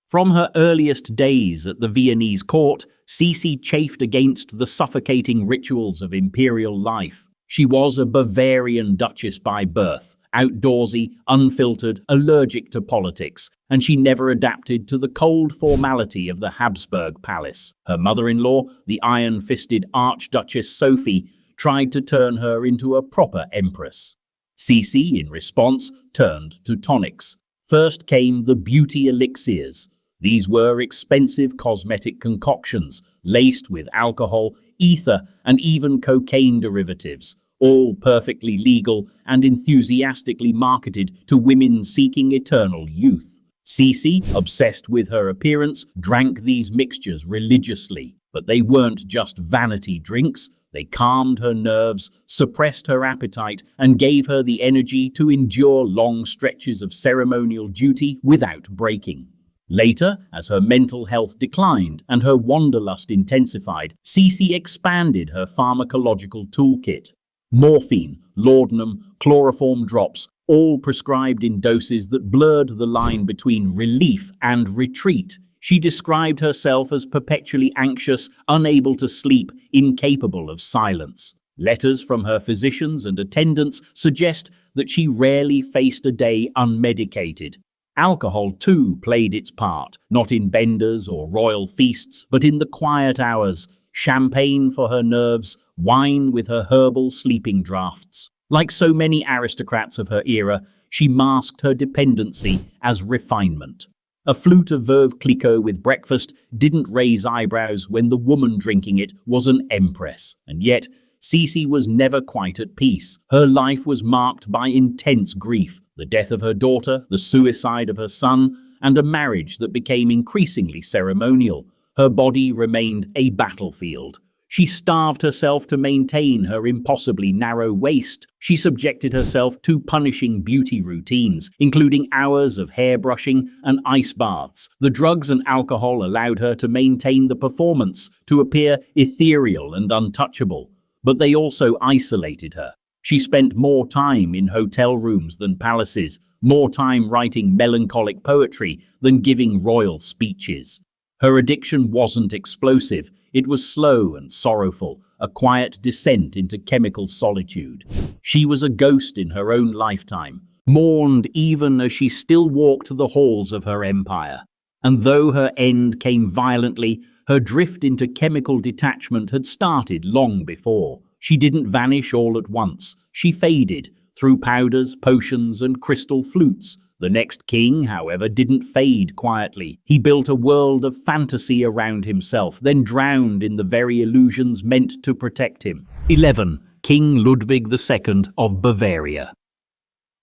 From her earliest days at the Viennese court, Cece chafed against the suffocating rituals of imperial life. She was a Bavarian duchess by birth, outdoorsy, unfiltered, allergic to politics, and she never adapted to the cold formality of the Habsburg palace. Her mother-in-law, the iron-fisted Archduchess Sophie, tried to turn her into a proper empress. Cece, in response, turned to tonics. First came the beauty elixirs. These were expensive cosmetic concoctions, laced with alcohol, ether, and even cocaine derivatives, all perfectly legal and enthusiastically marketed to women seeking eternal youth. Cece, obsessed with her appearance, drank these mixtures religiously. But they weren't just vanity drinks. They calmed her nerves, suppressed her appetite, and gave her the energy to endure long stretches of ceremonial duty without breaking. Later, as her mental health declined and her wanderlust intensified, Cece expanded her pharmacological toolkit. Morphine, laudanum, chloroform drops, all prescribed in doses that blurred the line between relief and retreat. She described herself as perpetually anxious, unable to sleep, incapable of silence. Letters from her physicians and attendants suggest that she rarely faced a day unmedicated. Alcohol, too, played its part, not in benders or royal feasts, but in the quiet hours. Champagne for her nerves, wine with her herbal sleeping draughts. Like so many aristocrats of her era, she masked her dependency as refinement. A flute of Veuve Clicquot with breakfast didn't raise eyebrows when the woman drinking it was an empress. And yet, Cece was never quite at peace. Her life was marked by intense grief, the death of her daughter, the suicide of her son, and a marriage that became increasingly ceremonial. Her body remained a battlefield. She starved herself to maintain her impossibly narrow waist. She subjected herself to punishing beauty routines, including hours of hair brushing and ice baths. The drugs and alcohol allowed her to maintain the performance, to appear ethereal and untouchable. But they also isolated her. She spent more time in hotel rooms than palaces, more time writing melancholic poetry than giving royal speeches. Her addiction wasn't explosive, it was slow and sorrowful, a quiet descent into chemical solitude. She was a ghost in her own lifetime, mourned even as she still walked the halls of her empire. And though her end came violently, her drift into chemical detachment had started long before. She didn't vanish all at once. She faded through powders, potions, and crystal flutes. The next king, however, didn't fade quietly. He built a world of fantasy around himself, then drowned in the very illusions meant to protect him. 11. King Ludwig II of Bavaria.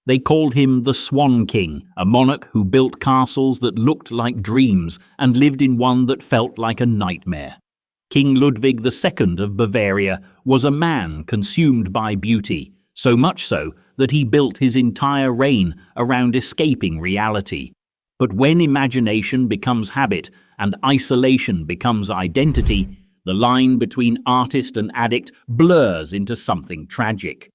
They called him the Swan King, a monarch who built castles that looked like dreams and lived in one that felt like a nightmare. King Ludwig II of Bavaria was a man consumed by beauty, so much so that he built his entire reign around escaping reality. But when imagination becomes habit and isolation becomes identity, the line between artist and addict blurs into something tragic.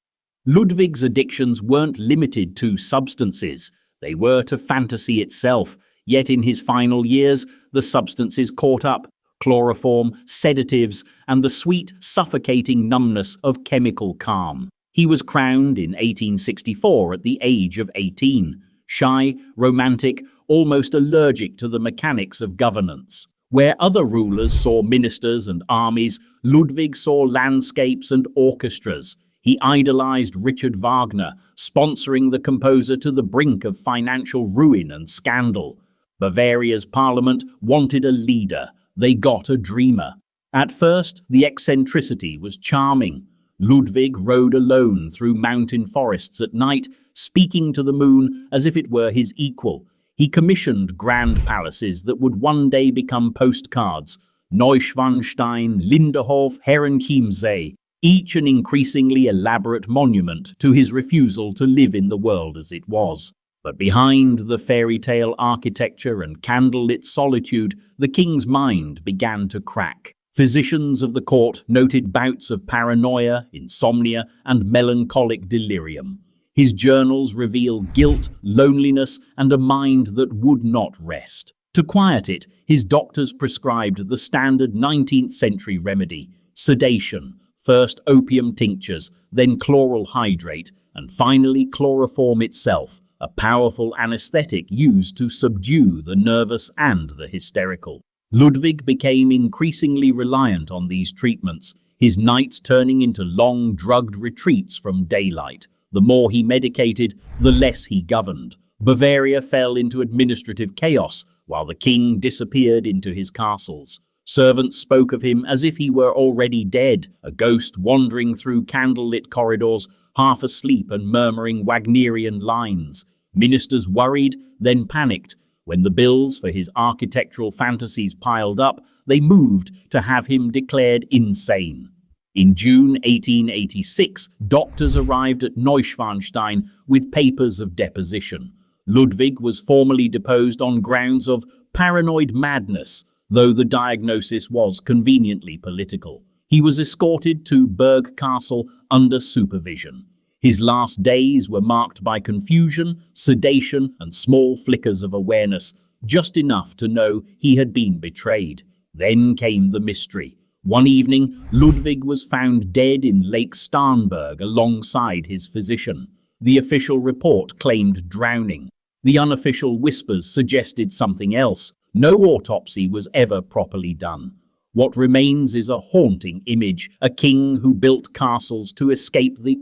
Ludwig's addictions weren't limited to substances, they were to fantasy itself, yet in his final years, the substances caught up. Chloroform, sedatives, and the sweet, suffocating numbness of chemical calm. He was crowned in 1864 at the age of 18, shy, romantic, almost allergic to the mechanics of governance. Where other rulers saw ministers and armies, Ludwig saw landscapes and orchestras. He idolized Richard Wagner, sponsoring the composer to the brink of financial ruin and scandal. Bavaria's parliament wanted a leader. They got a dreamer. At first, the eccentricity was charming. Ludwig rode alone through mountain forests at night, speaking to the moon as if it were his equal. He commissioned grand palaces that would one day become postcards. Neuschwanstein, Linderhof, Herrenchiemsee. each an increasingly elaborate monument to his refusal to live in the world as it was. But behind the fairy tale architecture and candlelit solitude, the king's mind began to crack. Physicians of the court noted bouts of paranoia, insomnia, and melancholic delirium. His journals reveal guilt, loneliness, and a mind that would not rest. To quiet it, his doctors prescribed the standard 19th century remedy: sedation, first opium tinctures, then chloral hydrate, and finally chloroform itself, a powerful anesthetic used to subdue the nervous and the hysterical. Ludwig became increasingly reliant on these treatments, his nights turning into long, drugged retreats from daylight. The more he medicated, the less he governed. Bavaria fell into administrative chaos, while the king disappeared into his castles. Servants spoke of him as if he were already dead, a ghost wandering through candlelit corridors, half asleep and murmuring Wagnerian lines. Ministers worried, then panicked. When the bills for his architectural fantasies piled up, they moved to have him declared insane. In June 1886, doctors arrived at Neuschwanstein with papers of deposition. Ludwig was formally deposed on grounds of paranoid madness, though the diagnosis was conveniently political. He was escorted to Berg Castle under supervision. His last days were marked by confusion, sedation, and small flickers of awareness, just enough to know he had been betrayed. Then came the mystery. One evening, Ludwig was found dead in Lake Starnberg alongside his physician. The official report claimed drowning. The unofficial whispers suggested something else. No autopsy was ever properly done. What remains is a haunting image, a king who built castles to escape the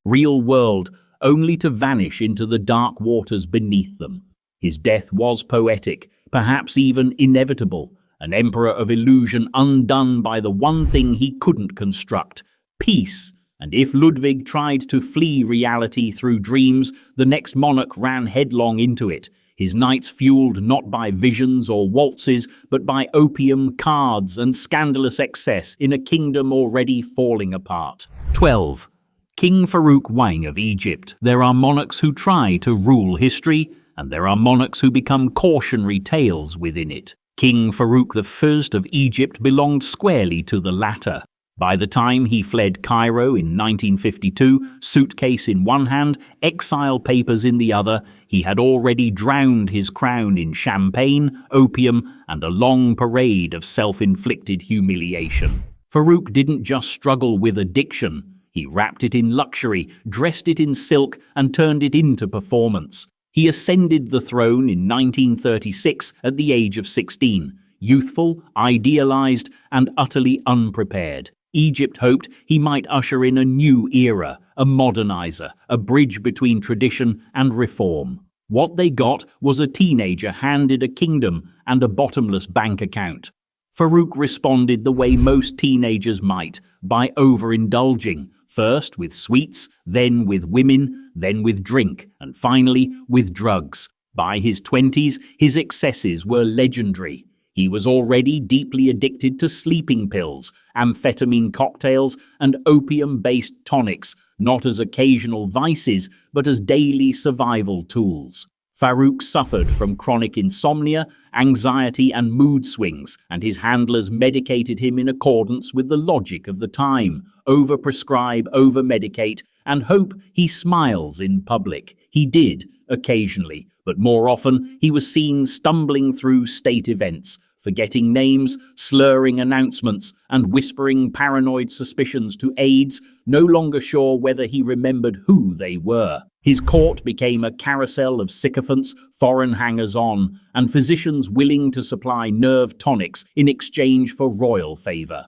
real world, only to vanish into the dark waters beneath them. His death was poetic, perhaps even inevitable, an emperor of illusion undone by the one thing he couldn't construct: peace. And if Ludwig tried to flee reality through dreams, the next monarch ran headlong into it, his nights fueled not by visions or waltzes, but by opium, cards, and scandalous excess in a kingdom already falling apart. 12. King Farouk Wang of Egypt. There are monarchs who try to rule history, and there are monarchs who become cautionary tales within it. King Farouk I of Egypt belonged squarely to the latter. By the time he fled Cairo in 1952, suitcase in one hand, exile papers in the other, he had already drowned his crown in champagne, opium, and a long parade of self-inflicted humiliation. Farouk didn't just struggle with addiction. He wrapped it in luxury, dressed it in silk, and turned it into performance. He ascended the throne in 1936 at the age of 16, youthful, idealized, and utterly unprepared. Egypt hoped he might usher in a new era, a modernizer, a bridge between tradition and reform. What they got was a teenager handed a kingdom and a bottomless bank account. Farouk responded the way most teenagers might, by overindulging, first with sweets, then with women, then with drink, and finally with drugs. By his 20s, his excesses were legendary. He was already deeply addicted to sleeping pills, amphetamine cocktails, and opium-based tonics, not as occasional vices, but as daily survival tools. Farouk suffered from chronic insomnia, anxiety, and mood swings, and his handlers medicated him in accordance with the logic of the time: overprescribe, overmedicate, and hope he smiles in public. He did, occasionally, but more often he was seen stumbling through state events, forgetting names, slurring announcements, and whispering paranoid suspicions to aides, no longer sure whether he remembered who they were. His court became a carousel of sycophants, foreign hangers-on, and physicians willing to supply nerve tonics in exchange for royal favor.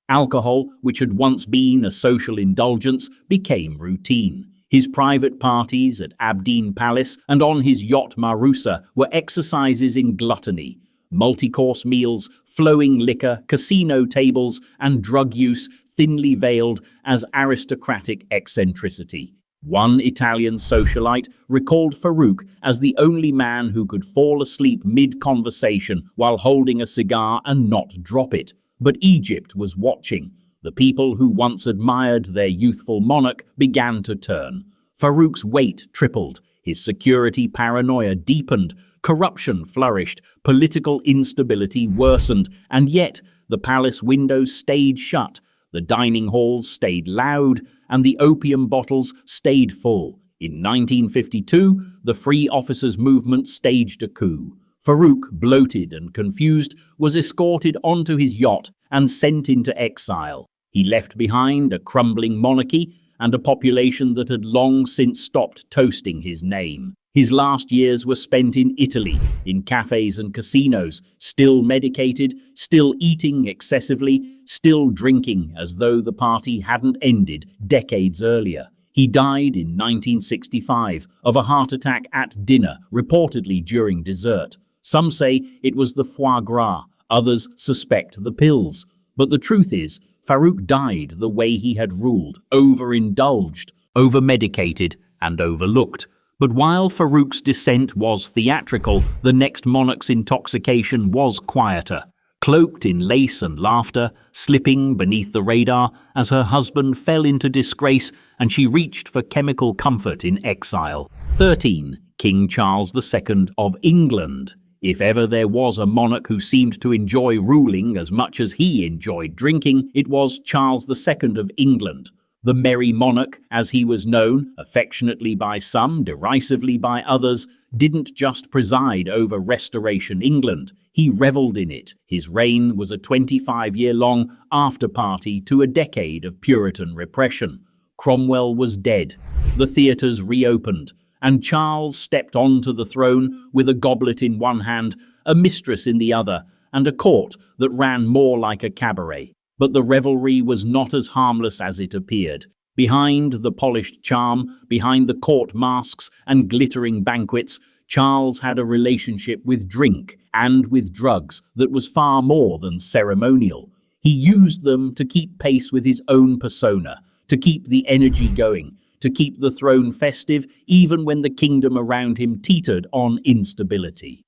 Alcohol, which had once been a social indulgence, became routine. His private parties at Abdeen Palace and on his yacht Marusa were exercises in gluttony. Multi-course meals, flowing liquor, casino tables, and drug use thinly veiled as aristocratic eccentricity. One Italian socialite recalled Farouk as the only man who could fall asleep mid-conversation while holding a cigar and not drop it. But Egypt was watching. The people who once admired their youthful monarch began to turn. Farouk's weight tripled, his security paranoia deepened, corruption flourished, political instability worsened, and yet the palace windows stayed shut, the dining halls stayed loud, and the opium bottles stayed full. In 1952, the Free Officers movement staged a coup. Farouk, bloated and confused, was escorted onto his yacht and sent into exile. He left behind a crumbling monarchy and a population that had long since stopped toasting his name. His last years were spent in Italy, in cafes and casinos, still medicated, still eating excessively, still drinking as though the party hadn't ended decades earlier. He died in 1965 of a heart attack at dinner, reportedly during dessert. Some say it was the foie gras, others suspect the pills. But the truth is, Farouk died the way he had ruled, overindulged, overmedicated, and overlooked. But while Farouk's descent was theatrical, the next monarch's intoxication was quieter. Cloaked in lace and laughter, slipping beneath the radar as her husband fell into disgrace and she reached for chemical comfort in exile. 13. King Charles II of England. If ever there was a monarch who seemed to enjoy ruling as much as he enjoyed drinking, it was Charles II of England. The Merry Monarch, as he was known, affectionately by some, derisively by others, didn't just preside over Restoration England. He revelled in it. His reign was a 25-year-long after-party to a decade of Puritan repression. Cromwell was dead. The theatres reopened, and Charles stepped onto the throne with a goblet in one hand, a mistress in the other, and a court that ran more like a cabaret. But the revelry was not as harmless as it appeared. Behind the polished charm, behind the court masks and glittering banquets, Charles had a relationship with drink and with drugs that was far more than ceremonial. He used them to keep pace with his own persona, to keep the energy going, to keep the throne festive even when the kingdom around him teetered on instability.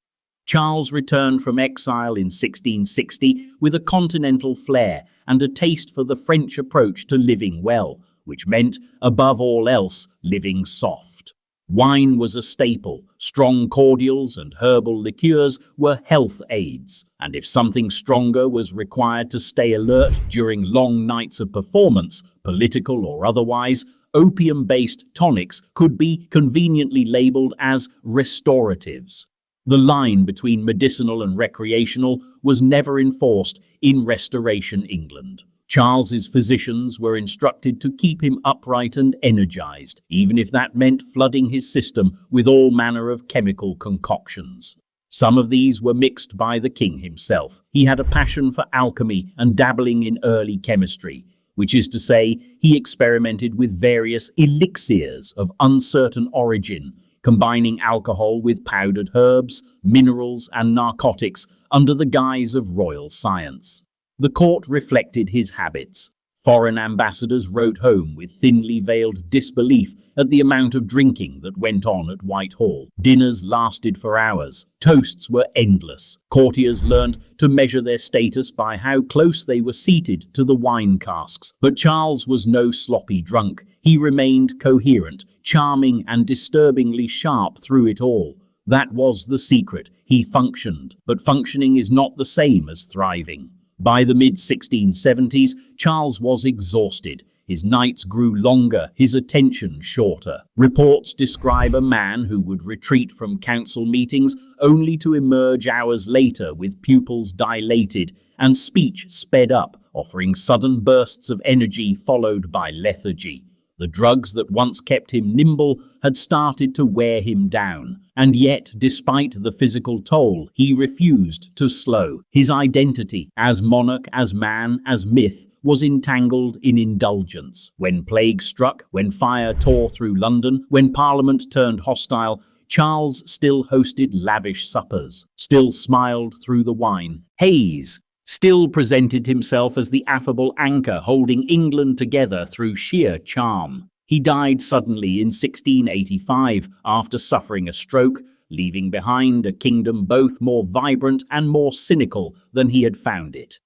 Charles returned from exile in 1660 with a continental flair and a taste for the French approach to living well, which meant, above all else, living soft. Wine was a staple, strong cordials and herbal liqueurs were health aids, and if something stronger was required to stay alert during long nights of performance, political or otherwise, opium-based tonics could be conveniently labelled as restoratives. The line between medicinal and recreational was never enforced in Restoration England. Charles's physicians were instructed to keep him upright and energized, even if that meant flooding his system with all manner of chemical concoctions. Some of these were mixed by the king himself. He had a passion for alchemy and dabbling in early chemistry, which is to say, he experimented with various elixirs of uncertain origin, combining alcohol with powdered herbs, minerals, and narcotics under the guise of royal science. The court reflected his habits. Foreign ambassadors wrote home with thinly veiled disbelief at the amount of drinking that went on at Whitehall. Dinners lasted for hours. Toasts were endless. Courtiers learned to measure their status by how close they were seated to the wine casks. But Charles was no sloppy drunk. He remained coherent, charming, and disturbingly sharp through it all. That was the secret. He functioned. But functioning is not the same as thriving. By the mid-1670s, Charles was exhausted. His nights grew longer, his attention shorter. Reports describe a man who would retreat from council meetings only to emerge hours later with pupils dilated and speech sped up, offering sudden bursts of energy followed by lethargy. The drugs that once kept him nimble had started to wear him down, and yet, despite the physical toll, he refused to slow. His identity, as monarch, as man, as myth, was entangled in indulgence. When plague struck, when fire tore through London, when Parliament turned hostile, Charles still hosted lavish suppers, still smiled through the wine. Hayes still presented himself as the affable anchor holding England together through sheer charm. He died suddenly in 1685 after suffering a stroke, leaving behind a kingdom both more vibrant and more cynical than he had found it.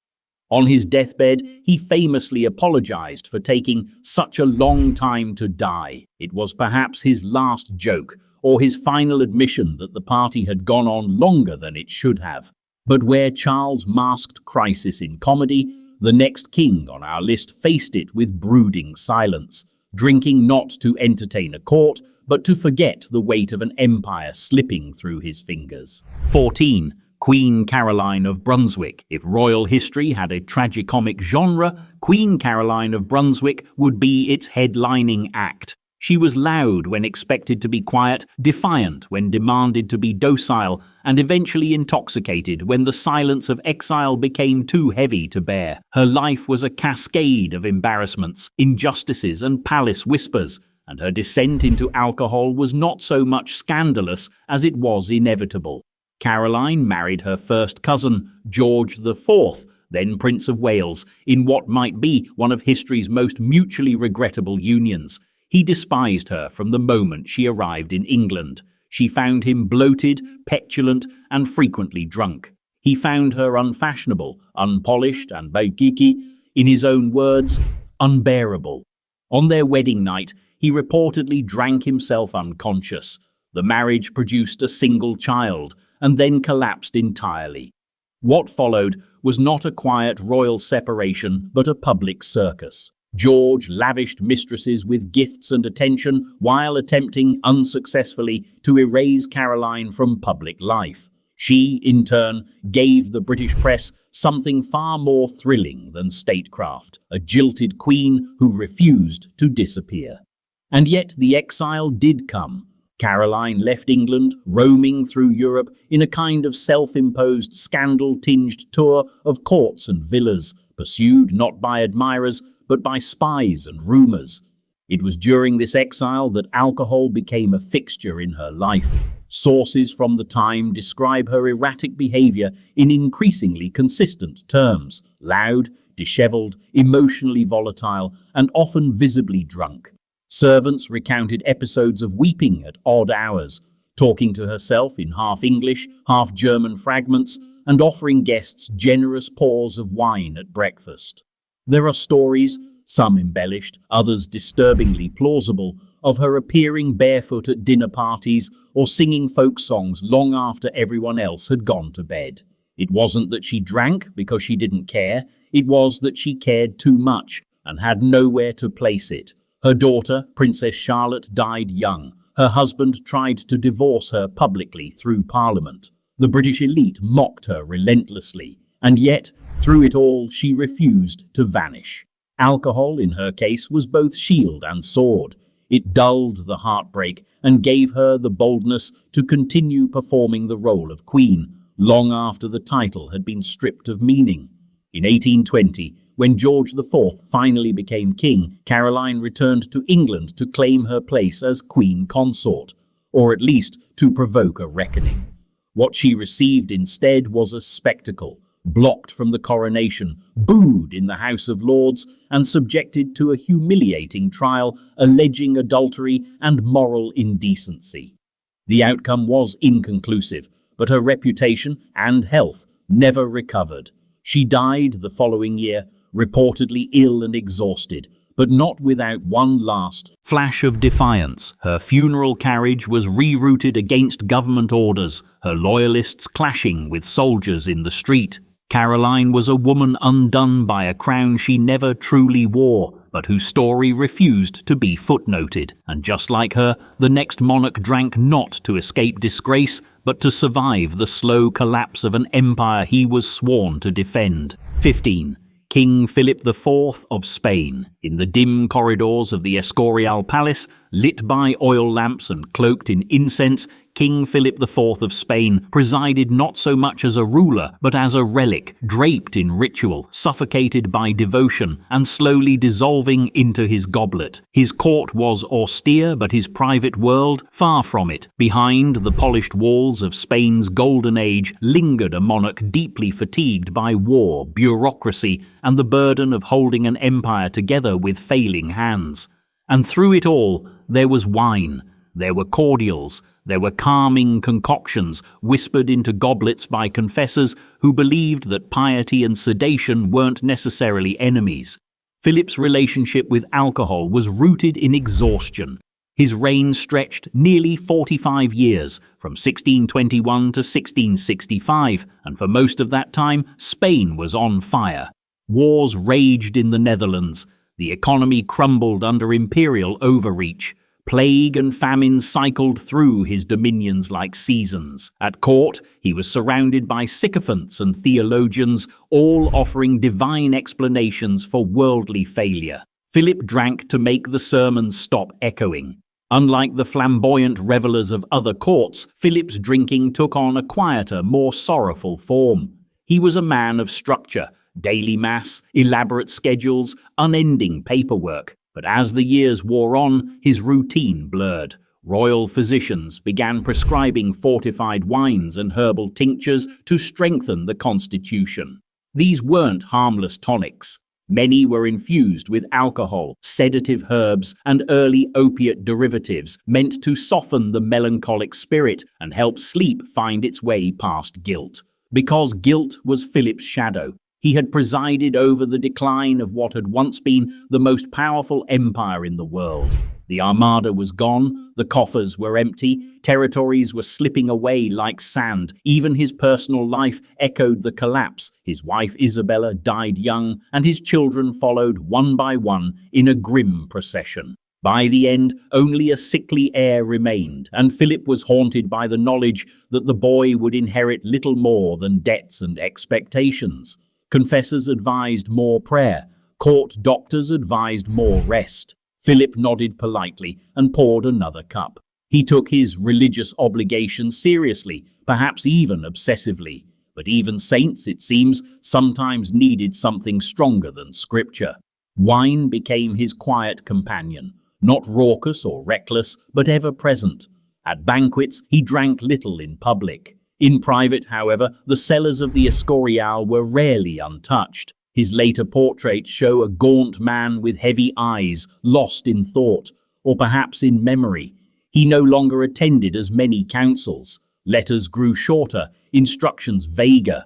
On his deathbed, he famously apologized for taking such a long time to die. It was perhaps his last joke, or his final admission that the party had gone on longer than it should have. But where Charles masked crisis in comedy, the next king on our list faced it with brooding silence, drinking not to entertain a court, but to forget the weight of an empire slipping through his fingers. 14. Queen Caroline of Brunswick. If royal history had a tragicomic genre, Queen Caroline of Brunswick would be its headlining act. She was loud when expected to be quiet, defiant when demanded to be docile, and eventually intoxicated when the silence of exile became too heavy to bear. Her life was a cascade of embarrassments, injustices, and palace whispers, and her descent into alcohol was not so much scandalous as it was inevitable. Caroline married her first cousin, George IV, then Prince of Wales, in what might be one of history's most mutually regrettable unions. He despised her from the moment she arrived in England. She found him bloated, petulant, and frequently drunk. He found her unfashionable, unpolished, and baikiki, in his own words, unbearable. On their wedding night, he reportedly drank himself unconscious. The marriage produced a single child, and then collapsed entirely. What followed was not a quiet royal separation, but a public circus. George lavished mistresses with gifts and attention while attempting unsuccessfully to erase Caroline from public life. She, in turn, gave the British press something far more thrilling than statecraft, a jilted queen who refused to disappear. And yet the exile did come. Caroline left England, roaming through Europe in a kind of self-imposed scandal-tinged tour of courts and villas, pursued not by admirers, but by spies and rumours. It was during this exile that alcohol became a fixture in her life. Sources from the time describe her erratic behaviour in increasingly consistent terms: loud, dishevelled, emotionally volatile, and often visibly drunk. Servants recounted episodes of weeping at odd hours, talking to herself in half-English, half-German fragments, and offering guests generous pours of wine at breakfast. There are stories, some embellished, others disturbingly plausible, of her appearing barefoot at dinner parties or singing folk songs long after everyone else had gone to bed. It wasn't that she drank because she didn't care, it was that she cared too much and had nowhere to place it. Her daughter, Princess Charlotte, died young. Her husband tried to divorce her publicly through Parliament. The British elite mocked her relentlessly, and yet, through it all, she refused to vanish. Alcohol, in her case, was both shield and sword. It dulled the heartbreak and gave her the boldness to continue performing the role of queen, long after the title had been stripped of meaning. In 1820, when George IV finally became king, Caroline returned to England to claim her place as queen consort, or at least to provoke a reckoning. What she received instead was a spectacle, blocked from the coronation, booed in the House of Lords, and subjected to a humiliating trial alleging adultery and moral indecency. The outcome was inconclusive, but her reputation and health never recovered. She died the following year, reportedly ill and exhausted, but not without one last flash of defiance. Her funeral carriage was rerouted against government orders, her loyalists clashing with soldiers in the street. Caroline was a woman undone by a crown she never truly wore, but whose story refused to be footnoted. And just like her, the next monarch drank not to escape disgrace, but to survive the slow collapse of an empire he was sworn to defend. 15. King Philip IV of Spain. In the dim corridors of the Escorial Palace, lit by oil lamps and cloaked in incense, King Philip IV of Spain presided not so much as a ruler, but as a relic, draped in ritual, suffocated by devotion, and slowly dissolving into his goblet. His court was austere, but his private world, far from it. Behind the polished walls of Spain's golden age lingered a monarch deeply fatigued by war, bureaucracy, and the burden of holding an empire together with failing hands. And through it all, there was wine. There were cordials, there were calming concoctions whispered into goblets by confessors who believed that piety and sedation weren't necessarily enemies. Philip's relationship with alcohol was rooted in exhaustion. His reign stretched nearly 45 years, from 1621 to 1665, and for most of that time, Spain was on fire. Wars raged in the Netherlands. The economy crumbled under imperial overreach. Plague and famine cycled through his dominions like seasons. At court, he was surrounded by sycophants and theologians, all offering divine explanations for worldly failure. Philip drank to make the sermons stop echoing. Unlike the flamboyant revelers of other courts, Philip's drinking took on a quieter, more sorrowful form. He was a man of structure, daily mass, elaborate schedules, unending paperwork. But as the years wore on, his routine blurred. Royal physicians began prescribing fortified wines and herbal tinctures to strengthen the constitution. These weren't harmless tonics. Many were infused with alcohol, sedative herbs, and early opiate derivatives meant to soften the melancholic spirit and help sleep find its way past guilt. Because guilt was Philip's shadow, he had presided over the decline of what had once been the most powerful empire in the world. The armada was gone, the coffers were empty, territories were slipping away like sand. Even his personal life echoed the collapse. His wife Isabella died young, and his children followed one by one in a grim procession. By the end, only a sickly heir remained, and Philip was haunted by the knowledge that the boy would inherit little more than debts and expectations. Confessors advised more prayer. Court doctors advised more rest. Philip nodded politely and poured another cup. He took his religious obligations seriously, perhaps even obsessively. But even saints, it seems, sometimes needed something stronger than scripture. Wine became his quiet companion, not raucous or reckless, but ever present. At banquets, he drank little in public. In private, however, the cellars of the Escorial were rarely untouched. His later portraits show a gaunt man with heavy eyes, lost in thought, or perhaps in memory. He no longer attended as many councils. Letters grew shorter, instructions vaguer.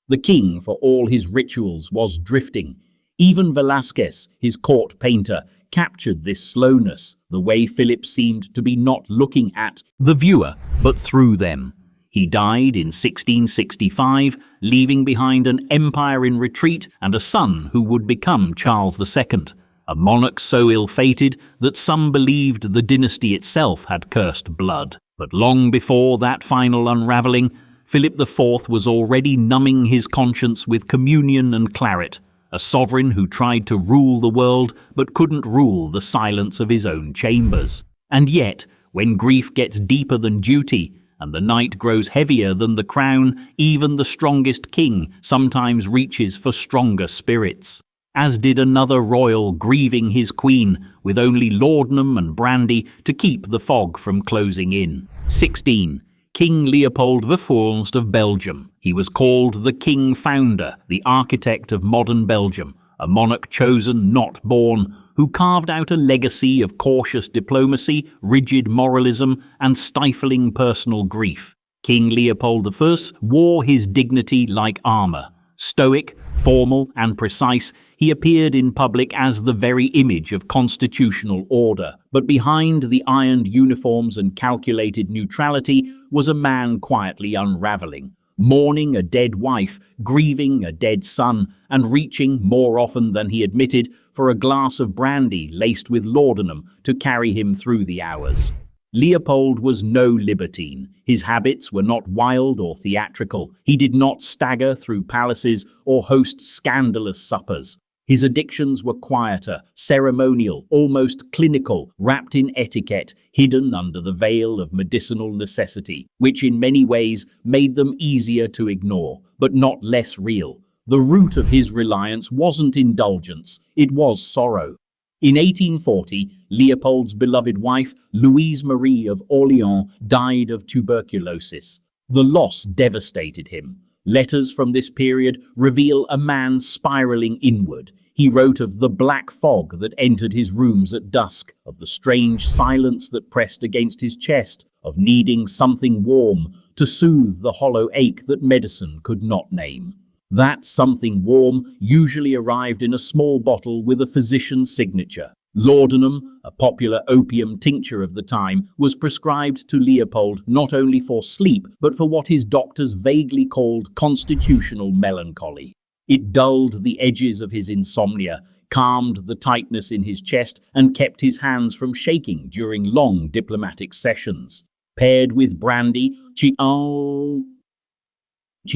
The king, for all his rituals, was drifting. Even Velázquez, his court painter, captured this slowness, the way Philip seemed to be not looking at the viewer, but through them. He died in 1665, leaving behind an empire in retreat and a son who would become Charles II, a monarch so ill-fated that some believed the dynasty itself had cursed blood. But long before that final unravelling, Philip IV was already numbing his conscience with communion and claret, a sovereign who tried to rule the world but couldn't rule the silence of his own chambers. And yet, when grief gets deeper than duty, and the night grows heavier than the crown, even the strongest king sometimes reaches for stronger spirits. As did another royal grieving his queen, with only laudanum and brandy to keep the fog from closing in. 16. King Leopold I of Belgium. He was called the King Founder, the architect of modern Belgium, a monarch chosen, not born, who carved out a legacy of cautious diplomacy, rigid moralism, and stifling personal grief. King Leopold I wore his dignity like armor. Stoic, formal, and precise, he appeared in public as the very image of constitutional order. But behind the ironed uniforms and calculated neutrality was a man quietly unraveling, mourning a dead wife, grieving a dead son, and reaching, more often than he admitted, for a glass of brandy laced with laudanum to carry him through the hours. Leopold was no libertine. His habits were not wild or theatrical. He did not stagger through palaces or host scandalous suppers. His addictions were quieter, ceremonial, almost clinical, wrapped in etiquette, hidden under the veil of medicinal necessity, which in many ways made them easier to ignore, but not less real. The root of his reliance wasn't indulgence, it was sorrow. In 1840, Leopold's beloved wife, Louise Marie of Orléans, died of tuberculosis. The loss devastated him. Letters from this period reveal a man spiraling inward. He wrote of the black fog that entered his rooms at dusk, of the strange silence that pressed against his chest, of needing something warm to soothe the hollow ache that medicine could not name. That something warm usually arrived in a small bottle with a physician's signature. Laudanum, a popular opium tincture of the time, was prescribed to Leopold not only for sleep, but for what his doctors vaguely called constitutional melancholy. It dulled the edges of his insomnia, calmed the tightness in his chest, and kept his hands from shaking during long diplomatic sessions. Paired with brandy, she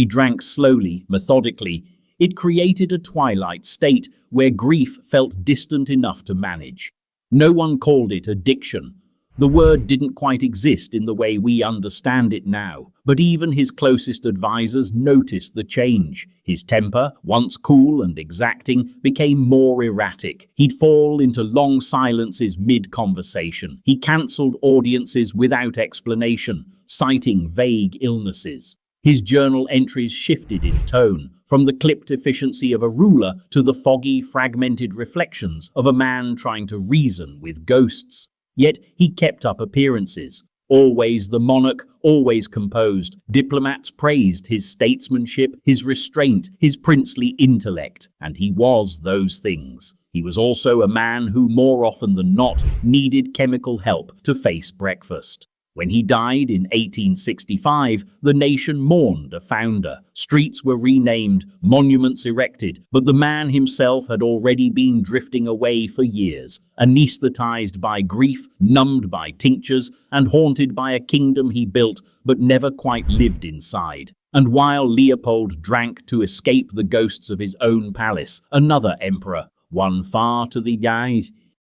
drank slowly, methodically. It created a twilight state where grief felt distant enough to manage. No one called it addiction. The word didn't quite exist in the way we understand it now, but even his closest advisors noticed the change. His temper, once cool and exacting, became more erratic. He'd fall into long silences mid-conversation. He cancelled audiences without explanation, citing vague illnesses. His journal entries shifted in tone, from the clipped efficiency of a ruler to the foggy, fragmented reflections of a man trying to reason with ghosts. Yet he kept up appearances. Always the monarch, always composed. Diplomats praised his statesmanship, his restraint, his princely intellect, and he was those things. He was also a man who, more often than not, needed chemical help to face breakfast. When he died in 1865, the nation mourned a founder. Streets were renamed, monuments erected, but the man himself had already been drifting away for years, anesthetized by grief, numbed by tinctures, and haunted by a kingdom he built but never quite lived inside. And while Leopold drank to escape the ghosts of his own palace, another emperor, one far to the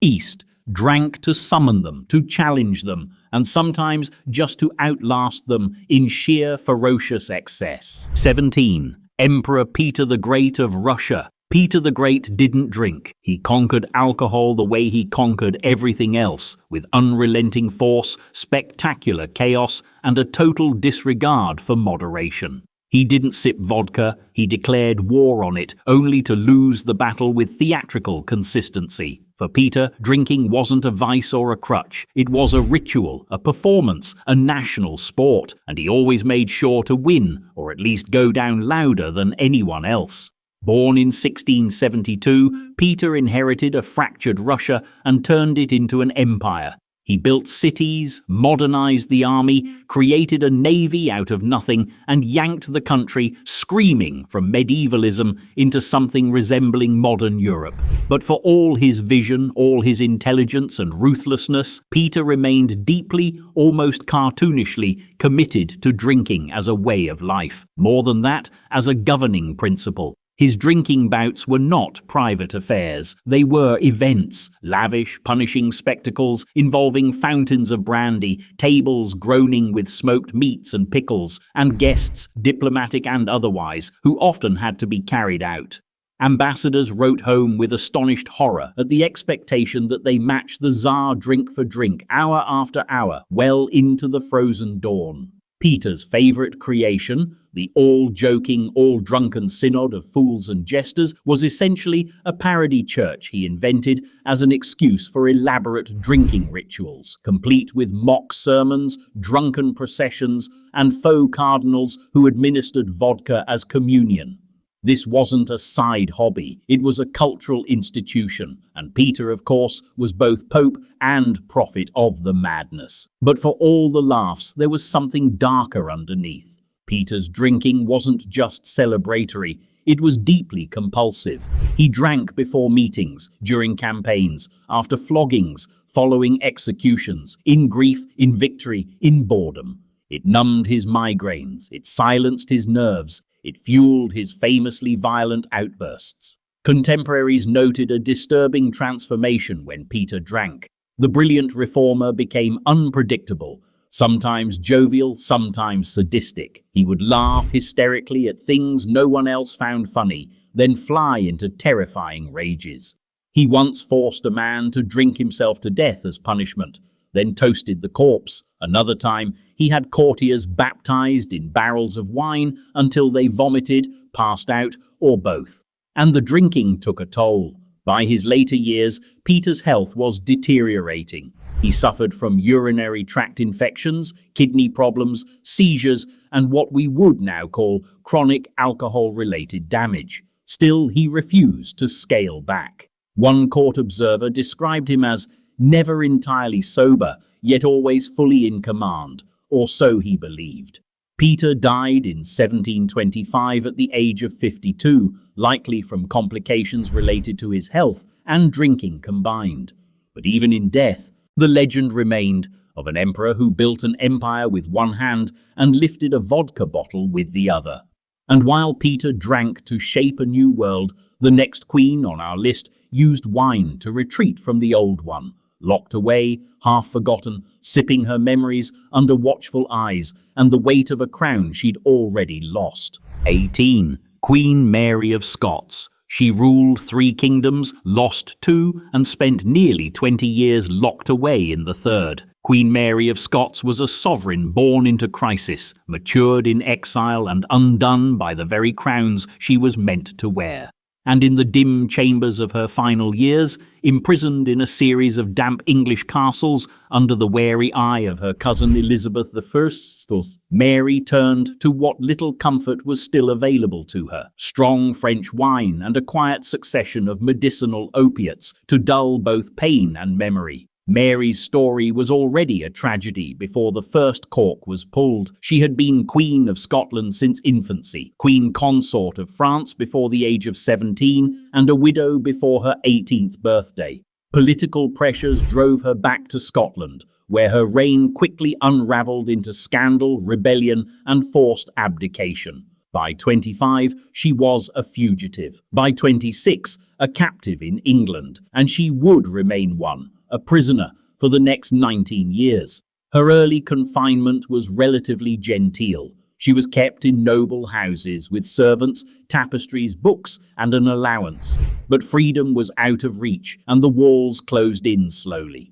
east, drank to summon them, to challenge them, and sometimes just to outlast them in sheer ferocious excess. 17. Emperor Peter the Great of Russia. Peter the Great didn't drink. He conquered alcohol the way he conquered everything else, with unrelenting force, spectacular chaos, and a total disregard for moderation. He didn't sip vodka, he declared war on it, only to lose the battle with theatrical consistency. For Peter, drinking wasn't a vice or a crutch. It was a ritual, a performance, a national sport, and he always made sure to win, or at least go down louder than anyone else. Born in 1672, Peter inherited a fractured Russia and turned it into an empire. He built cities, modernized the army, created a navy out of nothing, and yanked the country, screaming, from medievalism into something resembling modern Europe. But for all his vision, all his intelligence and ruthlessness, Peter remained deeply, almost cartoonishly, committed to drinking as a way of life. More than that, as a governing principle. His drinking bouts were not private affairs. They were events, lavish, punishing spectacles involving fountains of brandy, tables groaning with smoked meats and pickles, and guests, diplomatic and otherwise, who often had to be carried out. Ambassadors wrote home with astonished horror at the expectation that they match the Tsar drink for drink, hour after hour, well into the frozen dawn. Peter's favourite creation, the all-joking, all-drunken synod of fools and jesters, was essentially a parody church he invented as an excuse for elaborate drinking rituals, complete with mock sermons, drunken processions, and faux cardinals who administered vodka as communion. This wasn't a side hobby, it was a cultural institution, and Peter, of course, was both pope and prophet of the madness. But for all the laughs, there was something darker underneath. Peter's drinking wasn't just celebratory, it was deeply compulsive. He drank before meetings, during campaigns, after floggings, following executions, in grief, in victory, in boredom. It numbed his migraines, it silenced his nerves, it fueled his famously violent outbursts. Contemporaries noted a disturbing transformation when Peter drank. The brilliant reformer became unpredictable, sometimes jovial, sometimes sadistic. He would laugh hysterically at things no one else found funny, then fly into terrifying rages. He once forced a man to drink himself to death as punishment, then toasted the corpse. Another time, he had courtiers baptized in barrels of wine until they vomited, passed out, or both. And the drinking took a toll. By his later years, Peter's health was deteriorating. He suffered from urinary tract infections, kidney problems, seizures, and what we would now call chronic alcohol-related damage. Still, he refused to scale back. One court observer described him as never entirely sober, yet always fully in command, or so he believed. Peter died in 1725 at the age of 52, likely from complications related to his health and drinking combined. But even in death, the legend remained of an emperor who built an empire with one hand and lifted a vodka bottle with the other. And while Peter drank to shape a new world, the next queen on our list used wine to retreat from the old one, locked away, half forgotten, sipping her memories under watchful eyes and the weight of a crown she'd already lost. 18. Queen Mary of Scots. She ruled 3 kingdoms, lost 2, and spent nearly 20 years locked away in the 3rd. Queen Mary of Scots was a sovereign born into crisis, matured in exile and undone by the very crowns she was meant to wear. And in the dim chambers of her final years, imprisoned in a series of damp English castles under the wary eye of her cousin Elizabeth I, Mary turned to what little comfort was still available to her: strong French wine and a quiet succession of medicinal opiates to dull both pain and memory. Mary's story was already a tragedy before the first cork was pulled. She had been Queen of Scotland since infancy, Queen Consort of France before the age of 17, and a widow before her 18th birthday. Political pressures drove her back to Scotland, where her reign quickly unravelled into scandal, rebellion, and forced abdication. By 25, she was a fugitive. By 26, a captive in England, and she would remain one, a prisoner, for the next 19 years. Her early confinement was relatively genteel. She was kept in noble houses with servants, tapestries, books, and an allowance. But freedom was out of reach, and the walls closed in slowly.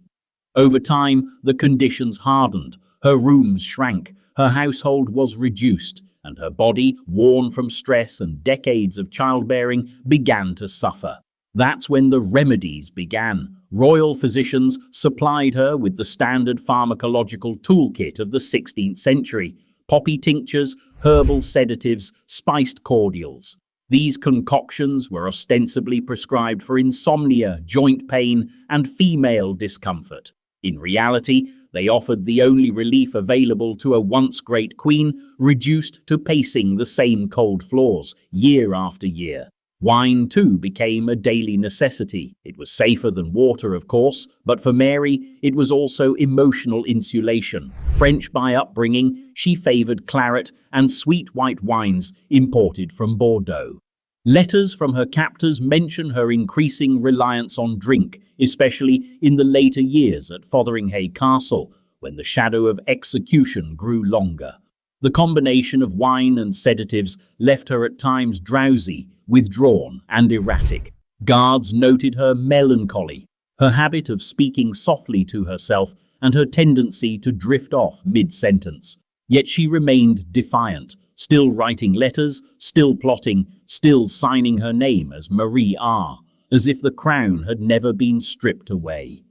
Over time, the conditions hardened. Her rooms shrank, her household was reduced, and her body, worn from stress and decades of childbearing, began to suffer. That's when the remedies began. Royal physicians supplied her with the standard pharmacological toolkit of the 16th century: poppy tinctures, herbal sedatives, spiced cordials. These concoctions were ostensibly prescribed for insomnia, joint pain, and female discomfort. In reality, they offered the only relief available to a once great queen, reduced to pacing the same cold floors year after year. Wine, too, became a daily necessity. It was safer than water, of course, but for Mary, it was also emotional insulation. French by upbringing, she favoured claret and sweet white wines imported from Bordeaux. Letters from her captors mention her increasing reliance on drink, especially in the later years at Fotheringhay Castle, when the shadow of execution grew longer. The combination of wine and sedatives left her at times drowsy, withdrawn, and erratic. Guards noted her melancholy, her habit of speaking softly to herself, and her tendency to drift off mid-sentence. Yet she remained defiant, still writing letters, still plotting, still signing her name as Marie R., as if the crown had never been stripped away.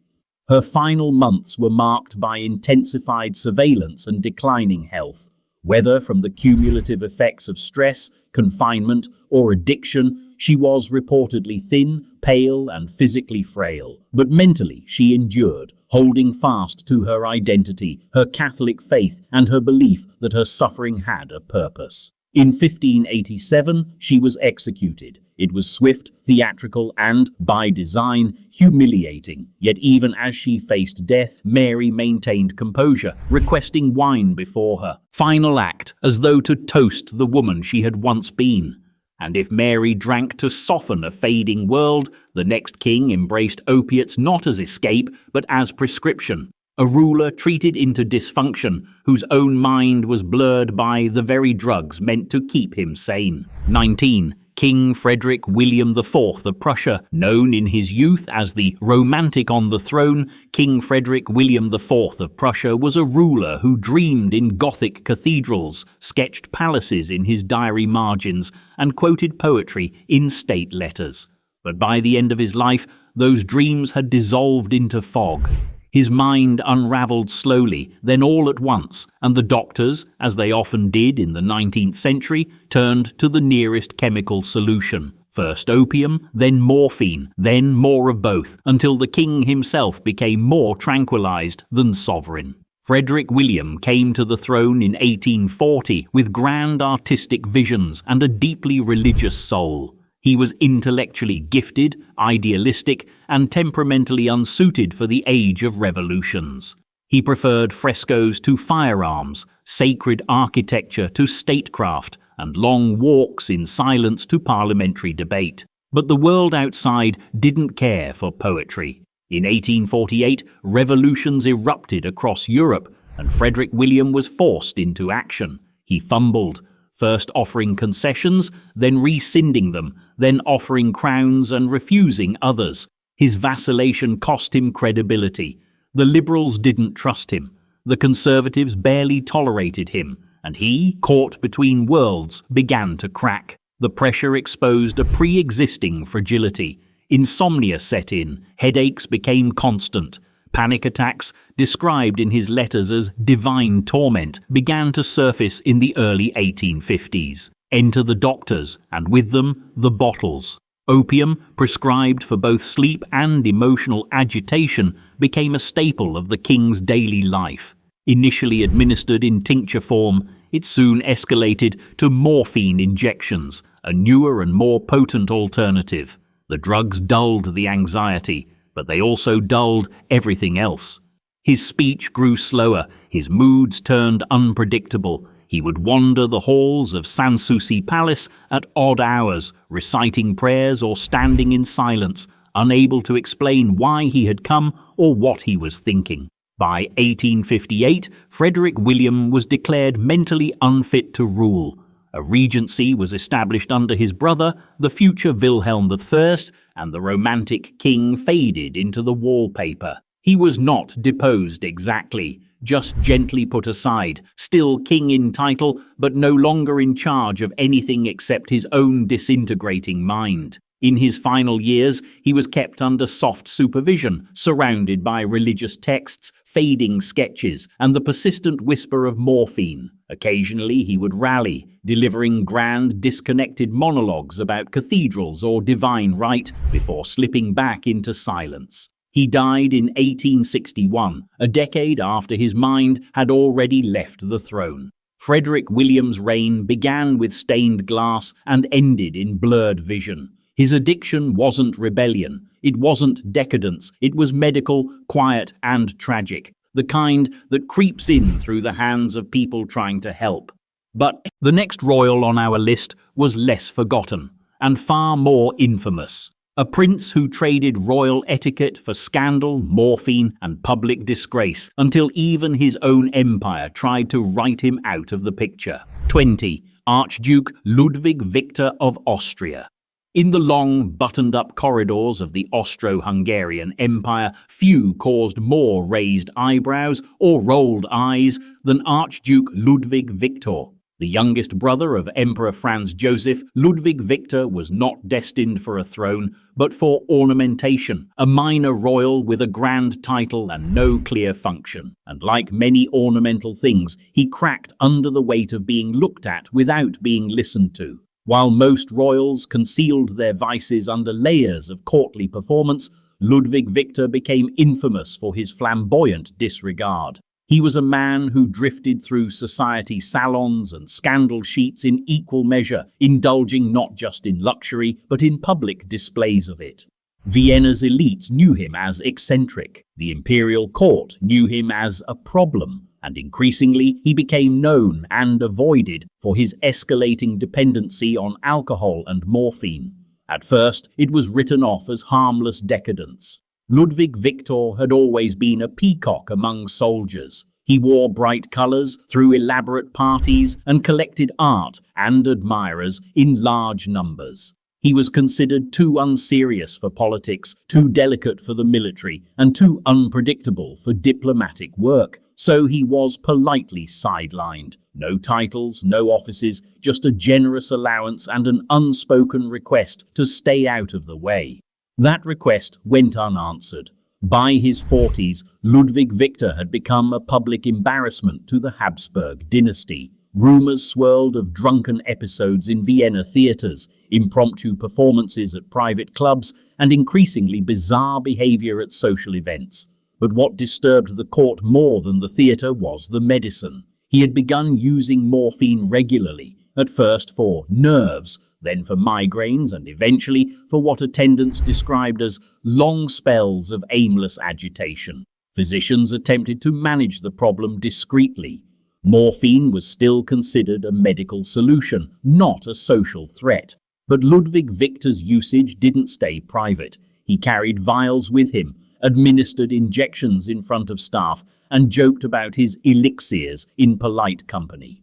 Her final months were marked by intensified surveillance and declining health. Whether from the cumulative effects of stress, confinement, or addiction, she was reportedly thin, pale, and physically frail. But mentally she endured, holding fast to her identity, her Catholic faith, and her belief that her suffering had a purpose. In 1587, she was executed. It was swift, theatrical, and, by design, humiliating. Yet even as she faced death, Mary maintained composure, requesting wine before her final act, as though to toast the woman she had once been. And if Mary drank to soften a fading world, the next king embraced opiates not as escape, but as prescription. A ruler treated into dysfunction, whose own mind was blurred by the very drugs meant to keep him sane. 19. King Frederick William IV of Prussia, known in his youth as the Romantic on the throne, King Frederick William IV of Prussia was a ruler who dreamed in Gothic cathedrals, sketched palaces in his diary margins, and quoted poetry in state letters. But by the end of his life, those dreams had dissolved into fog. His mind unraveled slowly, then all at once, and the doctors, as they often did in the 19th century, turned to the nearest chemical solution. First opium, then morphine, then more of both, until the king himself became more tranquilized than sovereign. Frederick William came to the throne in 1840 with grand artistic visions and a deeply religious soul. He was intellectually gifted, idealistic, and temperamentally unsuited for the age of revolutions. He preferred frescoes to firearms, sacred architecture to statecraft, and long walks in silence to parliamentary debate. But the world outside didn't care for poetry. In 1848, revolutions erupted across Europe, and Frederick William was forced into action. He fumbled, first offering concessions, then rescinding them, then offering crowns and refusing others. His vacillation cost him credibility. The Liberals didn't trust him. The Conservatives barely tolerated him, and he, caught between worlds, began to crack. The pressure exposed a pre-existing fragility. Insomnia set in, headaches became constant. Panic attacks, described in his letters as divine torment, began to surface in the early 1850s. Enter the doctors, and with them, the bottles. Opium, prescribed for both sleep and emotional agitation, became a staple of the king's daily life. Initially administered in tincture form, it soon escalated to morphine injections, a newer and more potent alternative. The drugs dulled the anxiety, but they also dulled everything else. His speech grew slower, his moods turned unpredictable. He would wander the halls of Sanssouci Palace at odd hours, reciting prayers or standing in silence, unable to explain why he had come or what he was thinking. By 1858, Frederick William was declared mentally unfit to rule. A regency was established under his brother, the future Wilhelm I, and the romantic king faded into the wallpaper. He was not deposed exactly, just gently put aside, still king in title, but no longer in charge of anything except his own disintegrating mind. In his final years, he was kept under soft supervision, surrounded by religious texts, fading sketches, and the persistent whisper of morphine. Occasionally he would rally, delivering grand, disconnected monologues about cathedrals or divine right, before slipping back into silence. He died in 1861, a decade after his mind had already left the throne. Frederick William's reign began with stained glass and ended in blurred vision. His addiction wasn't rebellion, it wasn't decadence, it was medical, quiet, and tragic, the kind that creeps in through the hands of people trying to help. But the next royal on our list was less forgotten, and far more infamous. A prince who traded royal etiquette for scandal, morphine, and public disgrace, until even his own empire tried to write him out of the picture. 20. Archduke Ludwig Victor of Austria. In the long, buttoned-up corridors of the Austro-Hungarian Empire, few caused more raised eyebrows or rolled eyes than Archduke Ludwig Victor. The youngest brother of Emperor Franz Joseph, Ludwig Victor was not destined for a throne, but for ornamentation, a minor royal with a grand title and no clear function. And like many ornamental things, he cracked under the weight of being looked at without being listened to. While most royals concealed their vices under layers of courtly performance, Ludwig Victor became infamous for his flamboyant disregard. He was a man who drifted through society salons and scandal sheets in equal measure, indulging not just in luxury, but in public displays of it. Vienna's elites knew him as eccentric. The imperial court knew him as a problem. And increasingly he became known and avoided for his escalating dependency on alcohol and morphine. At first, it was written off as harmless decadence. Ludwig Victor had always been a peacock among soldiers. He wore bright colours, threw elaborate parties, and collected art and admirers in large numbers. He was considered too unserious for politics, too delicate for the military, and too unpredictable for diplomatic work. So he was politely sidelined, No titles, no offices, just a generous allowance and an unspoken request to stay out of the way. That request went unanswered. By his 40s, Ludwig Victor had become a public embarrassment to the Habsburg dynasty. Rumors swirled of drunken episodes in Vienna theaters, impromptu performances at private clubs, and increasingly bizarre behavior at social events. But what disturbed the court more than the theater was the medicine. He had begun using morphine regularly, at first for nerves, then for migraines, and eventually for what attendants described as long spells of aimless agitation. Physicians attempted to manage the problem discreetly. Morphine was still considered a medical solution, not a social threat. But Ludwig Victor's usage didn't stay private. He carried vials with him, administered injections in front of staff, and joked about his elixirs in polite company.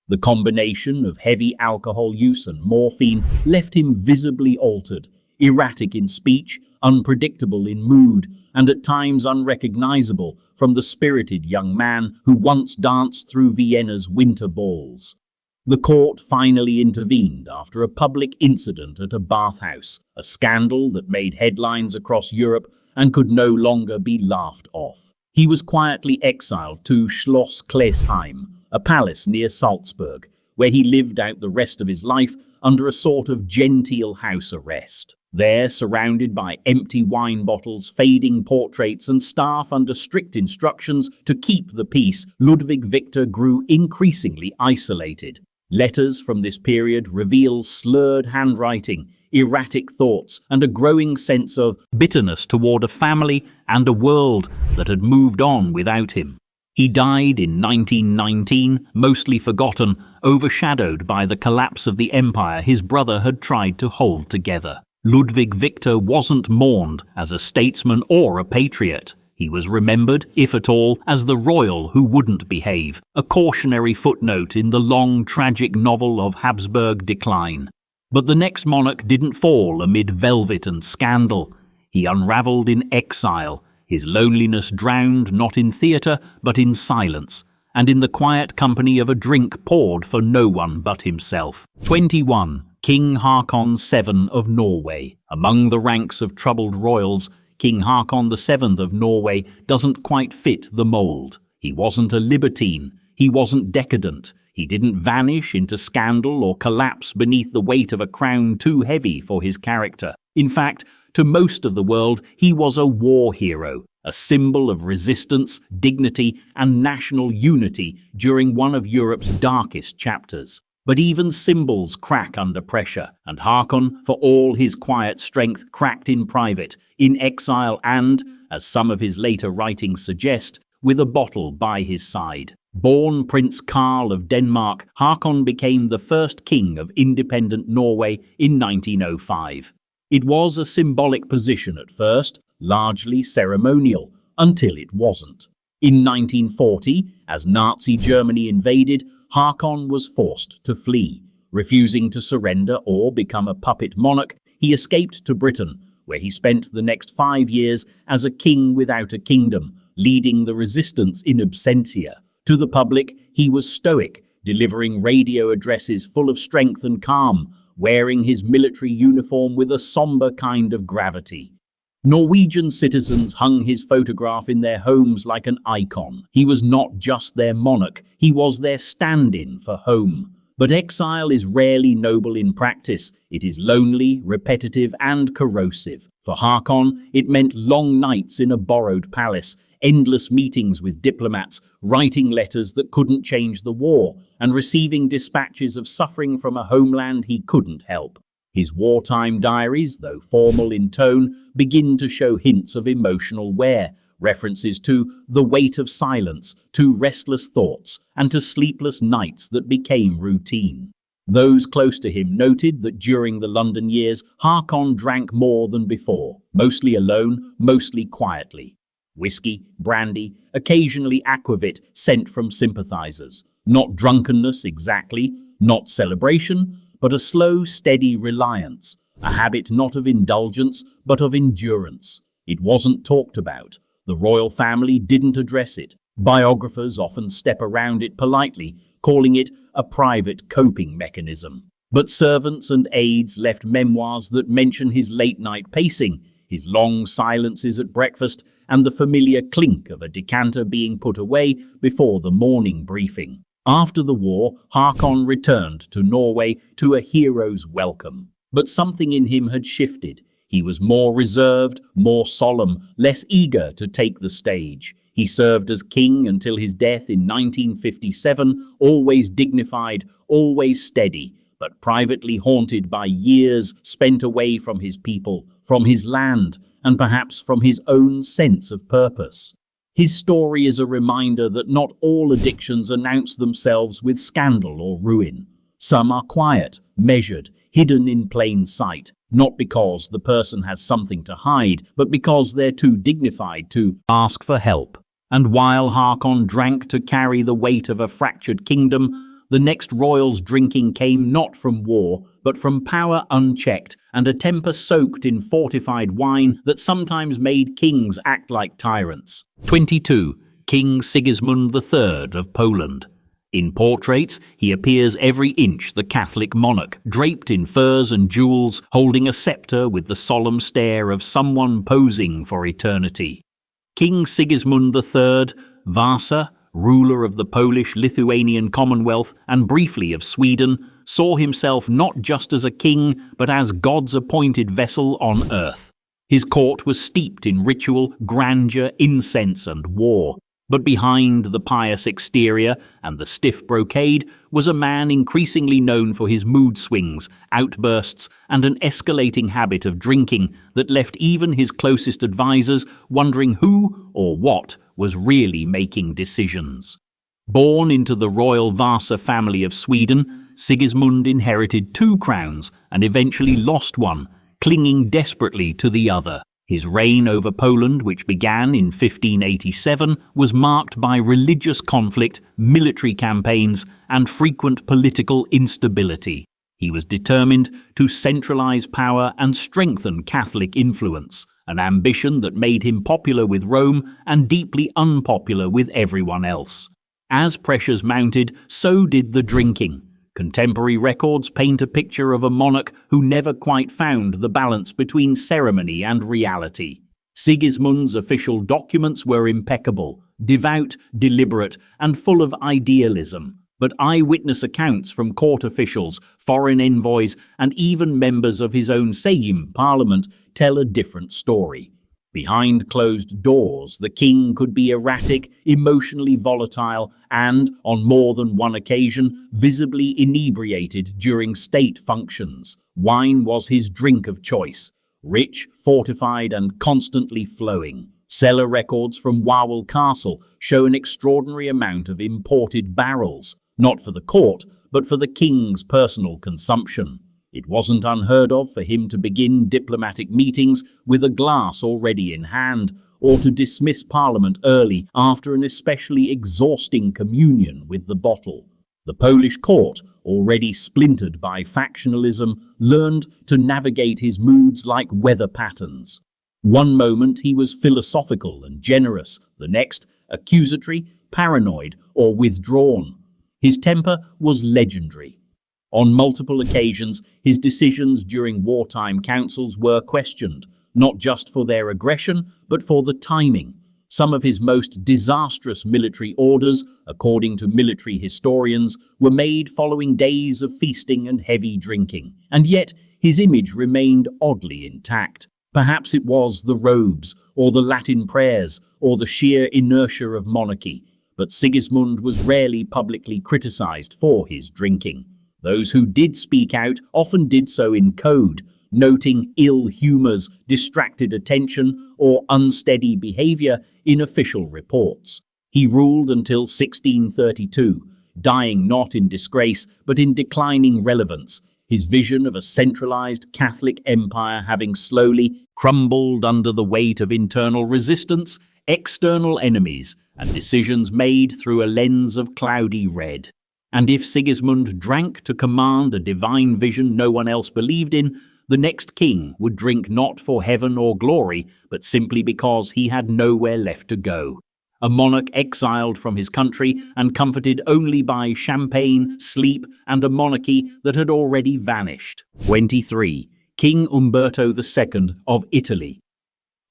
The combination of heavy alcohol use and morphine left him visibly altered, erratic in speech, unpredictable in mood, and at times unrecognizable from the spirited young man who once danced through Vienna's winter balls. The court finally intervened after a public incident at a bathhouse, a scandal that made headlines across Europe and could no longer be laughed off. He was quietly exiled to Schloss Klesheim, a palace near Salzburg, where he lived out the rest of his life under a sort of genteel house arrest. There, surrounded by empty wine bottles, fading portraits, and staff under strict instructions to keep the peace, Ludwig Victor grew increasingly isolated. Letters from this period reveal slurred handwriting, erratic thoughts, and a growing sense of bitterness toward a family and a world that had moved on without him. He died in 1919, mostly forgotten, overshadowed by the collapse of the empire his brother had tried to hold together. Ludwig Victor wasn't mourned as a statesman or a patriot. He was remembered, if at all, as the royal who wouldn't behave, a cautionary footnote in the long, tragic novel of Habsburg decline. But the next monarch didn't fall amid velvet and scandal. He unraveled in exile, his loneliness drowned not in theatre but in silence, and in the quiet company of a drink poured for no one but himself. 21. King Haakon VII of Norway. Among the ranks of troubled royals, King Haakon VII of Norway doesn't quite fit the mould. He wasn't a libertine. He wasn't decadent. He didn't vanish into scandal or collapse beneath the weight of a crown too heavy for his character. In fact, to most of the world, he was a war hero, a symbol of resistance, dignity, and national unity during one of Europe's darkest chapters. But even symbols crack under pressure, and Haakon, for all his quiet strength, cracked in private, in exile and, as some of his later writings suggest, with a bottle by his side. Born Prince Karl of Denmark, Haakon became the first king of independent Norway in 1905. It was a symbolic position at first, largely ceremonial, until it wasn't. In 1940, as Nazi Germany invaded, Haakon was forced to flee. Refusing to surrender or become a puppet monarch, he escaped to Britain, where he spent the next 5 years as a king without a kingdom, leading the resistance in absentia. To the public, he was stoic, delivering radio addresses full of strength and calm, wearing his military uniform with a somber kind of gravity. Norwegian citizens hung his photograph in their homes like an icon. He was not just their monarch, he was their stand-in for home. But exile is rarely noble in practice. It is lonely, repetitive, and corrosive. For Haakon, it meant long nights in a borrowed palace, endless meetings with diplomats, writing letters that couldn't change the war, and receiving dispatches of suffering from a homeland he couldn't help. His wartime diaries, though formal in tone, begin to show hints of emotional wear, references to the weight of silence, to restless thoughts, and to sleepless nights that became routine. Those close to him noted that during the London years, Haakon drank more than before, mostly alone, mostly quietly. Whiskey, brandy, occasionally aquavit sent from sympathizers. Not drunkenness exactly, not celebration, but a slow, steady reliance, a habit not of indulgence, but of endurance. It wasn't talked about. The royal family didn't address it. Biographers often step around it politely, calling it a private coping mechanism. But servants and aides left memoirs that mention his late-night pacing, his long silences at breakfast, and the familiar clink of a decanter being put away before the morning briefing. After the war, Håkon returned to Norway to a hero's welcome. But something in him had shifted. He was more reserved, more solemn, less eager to take the stage. He served as king until his death in 1957, always dignified, always steady, but privately haunted by years spent away from his people, from his land, and perhaps from his own sense of purpose. His story is a reminder that not all addictions announce themselves with scandal or ruin. Some are quiet, measured, hidden in plain sight, not because the person has something to hide, but because they're too dignified to ask for help. And while Håkon drank to carry the weight of a fractured kingdom, the next royal's drinking came not from war, but from power unchecked and a temper soaked in fortified wine that sometimes made kings act like tyrants. 22. King Sigismund III of Poland. In portraits, he appears every inch the Catholic monarch, draped in furs and jewels, holding a scepter with the solemn stare of someone posing for eternity. King Sigismund III, Vasa, ruler of the Polish-Lithuanian Commonwealth and briefly of Sweden, saw himself not just as a king, but as God's appointed vessel on earth. His court was steeped in ritual, grandeur, incense and war. But behind the pious exterior and the stiff brocade was a man increasingly known for his mood swings, outbursts, and an escalating habit of drinking that left even his closest advisors wondering who or what was really making decisions. Born into the royal Vasa family of Sweden, Sigismund inherited 2 crowns and eventually lost one, clinging desperately to the other. His reign over Poland, which began in 1587, was marked by religious conflict, military campaigns, and frequent political instability. He was determined to centralize power and strengthen Catholic influence, an ambition that made him popular with Rome and deeply unpopular with everyone else. As pressures mounted, so did the drinking. Contemporary records paint a picture of a monarch who never quite found the balance between ceremony and reality. Sigismund's official documents were impeccable, devout, deliberate, and full of idealism. But eyewitness accounts from court officials, foreign envoys, and even members of his own Sejm parliament tell a different story. Behind closed doors, the king could be erratic, emotionally volatile, and, on more than one occasion, visibly inebriated during state functions. Wine was his drink of choice, rich, fortified, and constantly flowing. Cellar records from Wawel Castle show an extraordinary amount of imported barrels, not for the court, but for the king's personal consumption. It wasn't unheard of for him to begin diplomatic meetings with a glass already in hand, or to dismiss Parliament early after an especially exhausting communion with the bottle. The Polish court, already splintered by factionalism, learned to navigate his moods like weather patterns. One moment he was philosophical and generous, the next accusatory, paranoid, or withdrawn. His temper was legendary. On multiple occasions, his decisions during wartime councils were questioned, not just for their aggression, but for the timing. Some of his most disastrous military orders, according to military historians, were made following days of feasting and heavy drinking, and yet his image remained oddly intact. Perhaps it was the robes, or the Latin prayers, or the sheer inertia of monarchy, but Sigismund was rarely publicly criticized for his drinking. Those who did speak out often did so in code, noting ill humors, distracted attention, or unsteady behavior in official reports. He ruled until 1632, dying not in disgrace but in declining relevance, his vision of a centralized Catholic empire having slowly crumbled under the weight of internal resistance, external enemies, and decisions made through a lens of cloudy red. And if Sigismund drank to command a divine vision no one else believed in, the next king would drink not for heaven or glory, but simply because he had nowhere left to go. a monarch exiled from his country and comforted only by champagne, sleep, and a monarchy that had already vanished. 23. King Umberto II of Italy.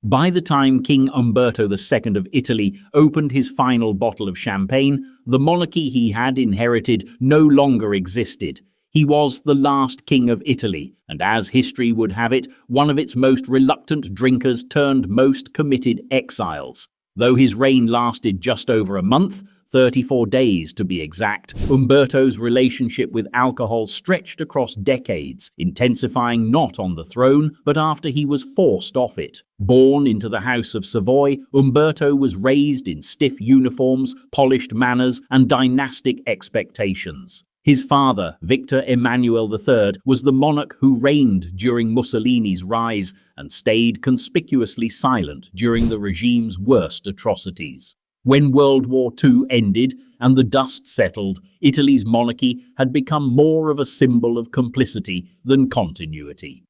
By the time King Umberto II of Italy opened his final bottle of champagne, the monarchy he had inherited no longer existed. He was the last king of Italy, and as history would have it, one of its most reluctant drinkers turned most committed exiles. Though his reign lasted just over a month, 34 days to be exact, Umberto's relationship with alcohol stretched across decades, intensifying not on the throne, but after he was forced off it. Born into the House of Savoy, Umberto was raised in stiff uniforms, polished manners, and dynastic expectations. His father, Victor Emmanuel III, was the monarch who reigned during Mussolini's rise and stayed conspicuously silent during the regime's worst atrocities. When World War II ended and the dust settled, Italy's monarchy had become more of a symbol of complicity than continuity.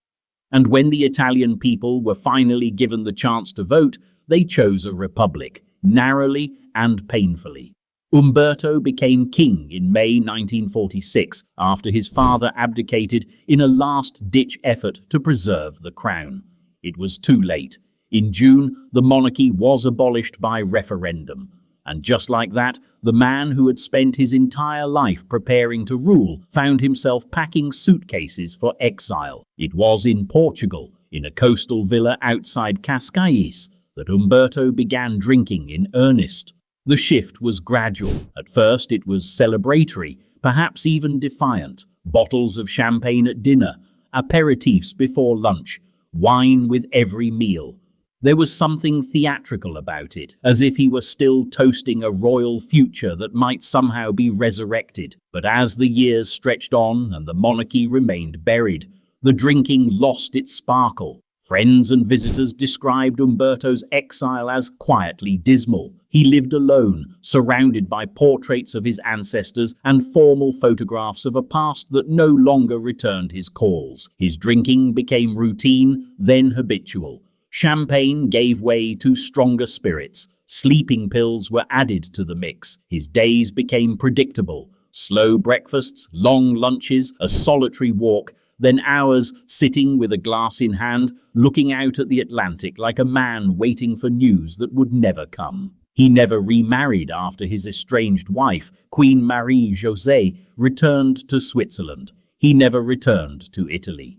And when the Italian people were finally given the chance to vote, they chose a republic, narrowly and painfully. Umberto became king in May 1946 after his father abdicated in a last-ditch effort to preserve the crown. It was too late. In June, the monarchy was abolished by referendum. And just like that, the man who had spent his entire life preparing to rule found himself packing suitcases for exile. It was in Portugal, in a coastal villa outside Cascais, that Umberto began drinking in earnest. The shift was gradual. At first it was celebratory, perhaps even defiant. Bottles of champagne at dinner, aperitifs before lunch, wine with every meal. There was something theatrical about it, as if he were still toasting a royal future that might somehow be resurrected. But as the years stretched on and the monarchy remained buried, the drinking lost its sparkle. Friends and visitors described Umberto's exile as quietly dismal. He lived alone, surrounded by portraits of his ancestors and formal photographs of a past that no longer returned his calls. His drinking became routine, then habitual. Champagne gave way to stronger spirits. Sleeping pills were added to the mix. His days became predictable. Slow breakfasts, long lunches, a solitary walk, then hours sitting with a glass in hand, looking out at the Atlantic like a man waiting for news that would never come. He never remarried after his estranged wife, Queen Marie-José, returned to Switzerland. He never returned to Italy.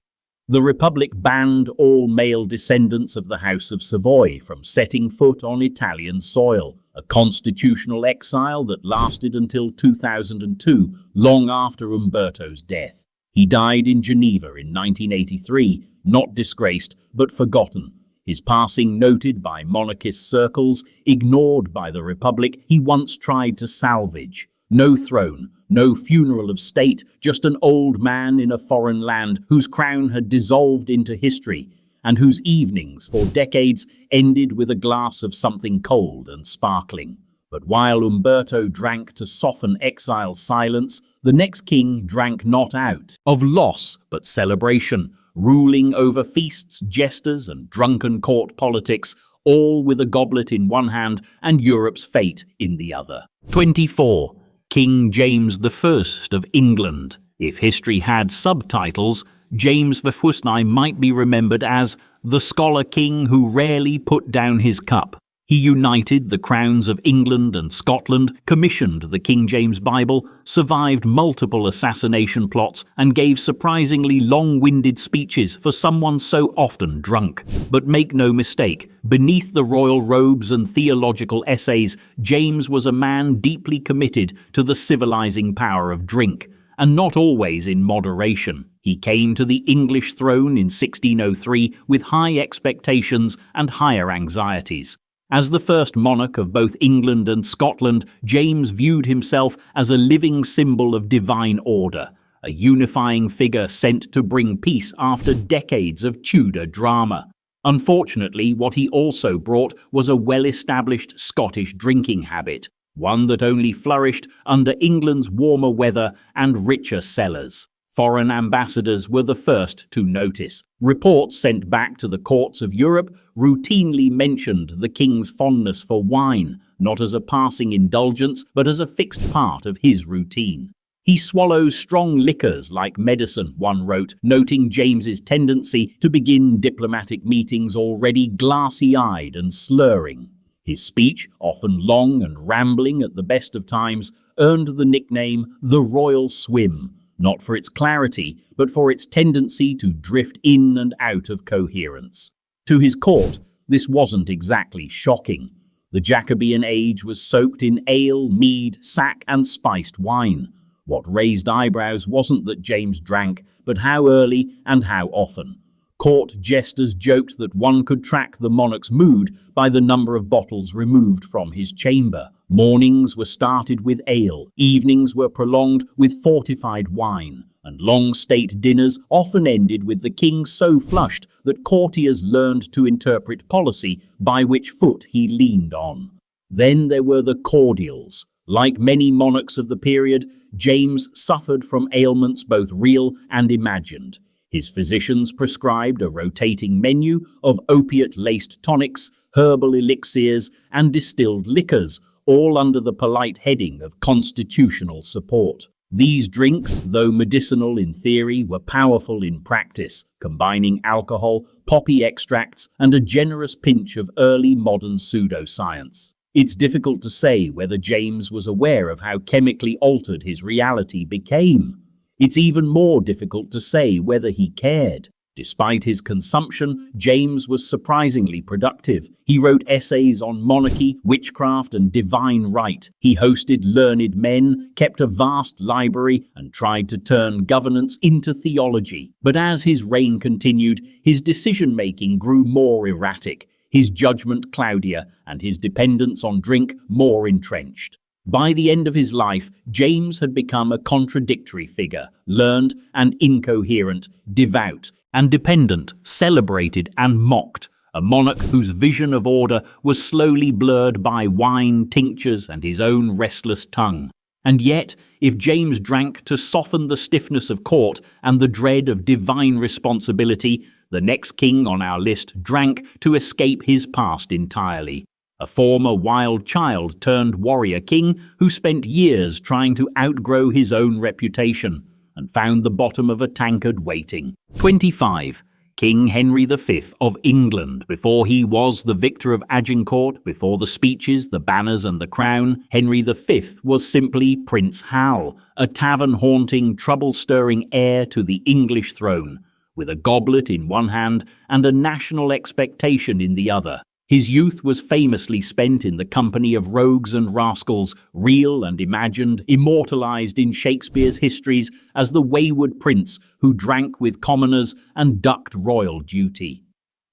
The Republic banned all male descendants of the House of Savoy from setting foot on Italian soil, a constitutional exile that lasted until 2002, long after Umberto's death. He died in Geneva in 1983, not disgraced, but forgotten. His passing noted by monarchist circles, ignored by the Republic he once tried to salvage. No throne, no funeral of state, just an old man in a foreign land whose crown had dissolved into history, and whose evenings for decades ended with a glass of something cold and sparkling. But while Umberto drank to soften exile's silence, the next king drank not out of loss but celebration, ruling over feasts, jesters, and drunken court politics, all with a goblet in one hand and Europe's fate in the other. 24. King James I of England. If history had subtitles, James I might be remembered as the scholar king who rarely put down his cup. He united the crowns of England and Scotland, commissioned the King James Bible, survived multiple assassination plots, and gave surprisingly long-winded speeches for someone so often drunk. But make no mistake, beneath the royal robes and theological essays, James was a man deeply committed to the civilizing power of drink, and not always in moderation. He came to the English throne in 1603 with high expectations and higher anxieties. As the first monarch of both England and Scotland, James viewed himself as a living symbol of divine order, a unifying figure sent to bring peace after decades of Tudor drama. Unfortunately, what he also brought was a well-established Scottish drinking habit, one that only flourished under England's warmer weather and richer cellars. Foreign ambassadors were the first to notice. Reports sent back to the courts of Europe routinely mentioned the king's fondness for wine, not as a passing indulgence, but as a fixed part of his routine. He swallows strong liquors like medicine, one wrote, noting James's tendency to begin diplomatic meetings already glassy-eyed and slurring. His speech, often long and rambling at the best of times, earned the nickname the Royal Swim, not for its clarity, but for its tendency to drift in and out of coherence. To his court, this wasn't exactly shocking. The Jacobean age was soaked in ale, mead, sack, and spiced wine. What raised eyebrows wasn't that James drank, but how early and how often. Court jesters joked that one could track the monarch's mood by the number of bottles removed from his chamber. Mornings were started with ale, evenings were prolonged with fortified wine, and long state dinners often ended with the king so flushed that courtiers learned to interpret policy by which foot he leaned on. Then there were the cordials. Like many monarchs of the period, James suffered from ailments both real and imagined. His physicians prescribed a rotating menu of opiate-laced tonics, herbal elixirs, and distilled liquors, all under the polite heading of constitutional support. These drinks, though medicinal in theory, were powerful in practice, combining alcohol, poppy extracts, and a generous pinch of early modern pseudoscience. It's difficult to say whether James was aware of how chemically altered his reality became. It's even more difficult to say whether he cared. Despite his consumption, James was surprisingly productive. He wrote essays on monarchy, witchcraft, and divine right. He hosted learned men, kept a vast library, and tried to turn governance into theology. But as his reign continued, his decision-making grew more erratic, his judgment cloudier, and his dependence on drink more entrenched. By the end of his life, James had become a contradictory figure, learned and incoherent, devout and dependent, celebrated and mocked, a monarch whose vision of order was slowly blurred by wine, tinctures, and his own restless tongue. And yet, if James drank to soften the stiffness of court and the dread of divine responsibility, the next king on our list drank to escape his past entirely. A former wild child turned warrior king who spent years trying to outgrow his own reputation and found the bottom of a tankard waiting. 25. King Henry V of England. Before he was the victor of Agincourt, before the speeches, the banners and the crown, Henry V was simply Prince Hal, a tavern-haunting, trouble-stirring heir to the English throne, with a goblet in one hand and a national expectation in the other. His youth was famously spent in the company of rogues and rascals, real and imagined, immortalized in Shakespeare's histories as the wayward prince who drank with commoners and ducked royal duty.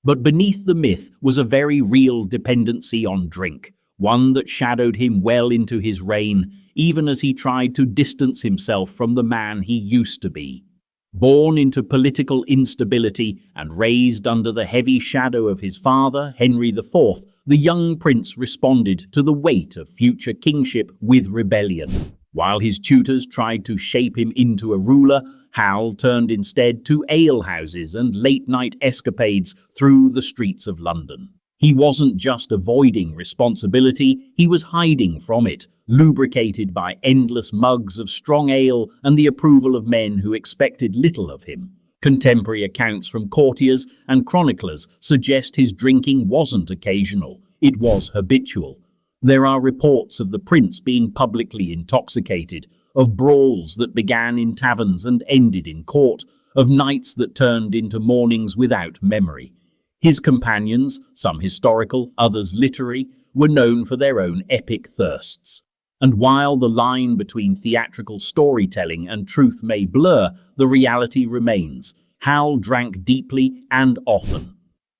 But beneath the myth was a very real dependency on drink, one that shadowed him well into his reign, even as he tried to distance himself from the man he used to be. Born into political instability and raised under the heavy shadow of his father, Henry IV, the young prince responded to the weight of future kingship with rebellion. While his tutors tried to shape him into a ruler, Hal turned instead to alehouses and late-night escapades through the streets of London. He wasn't just avoiding responsibility, he was hiding from it, lubricated by endless mugs of strong ale and the approval of men who expected little of him. Contemporary accounts from courtiers and chroniclers suggest his drinking wasn't occasional, it was habitual. There are reports of the prince being publicly intoxicated, of brawls that began in taverns and ended in court, of nights that turned into mornings without memory. His companions, some historical, others literary, were known for their own epic thirsts. And while the line between theatrical storytelling and truth may blur, the reality remains. Hal drank deeply and often.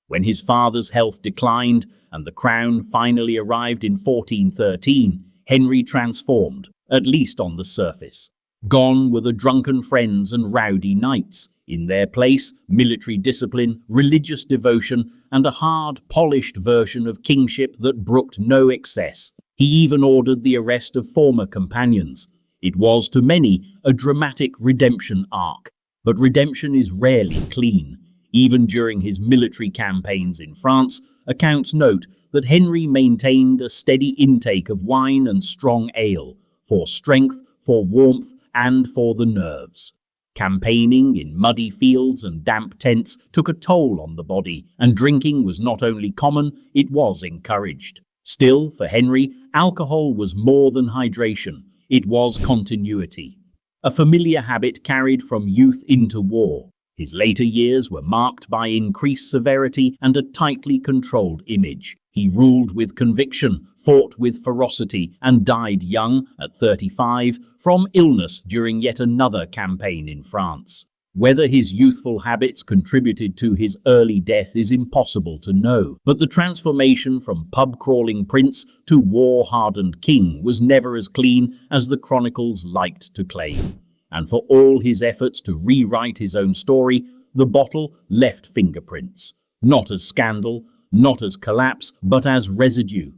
When his father's health declined and the crown finally arrived in 1413, Henry transformed, at least on the surface. Gone were the drunken friends and rowdy knights. In their place, military discipline, religious devotion, and a hard, polished version of kingship that brooked no excess. He even ordered the arrest of former companions. It was, to many, a dramatic redemption arc. But redemption is rarely clean. Even during his military campaigns in France, accounts note that Henry maintained a steady intake of wine and strong ale, for strength, for warmth, and for the nerves. Campaigning in muddy fields and damp tents took a toll on the body, and drinking was not only common, it was encouraged. Still, for Henry, alcohol was more than hydration. It was continuity. A familiar habit carried from youth into war. His later years were marked by increased severity and a tightly controlled image. He ruled with conviction, fought with ferocity, and died young, at 35, from illness during yet another campaign in France. Whether his youthful habits contributed to his early death is impossible to know, but the transformation from pub-crawling prince to war-hardened king was never as clean as the chronicles liked to claim. And for all his efforts to rewrite his own story, the bottle left fingerprints. Not as scandal, not as collapse, but as residue.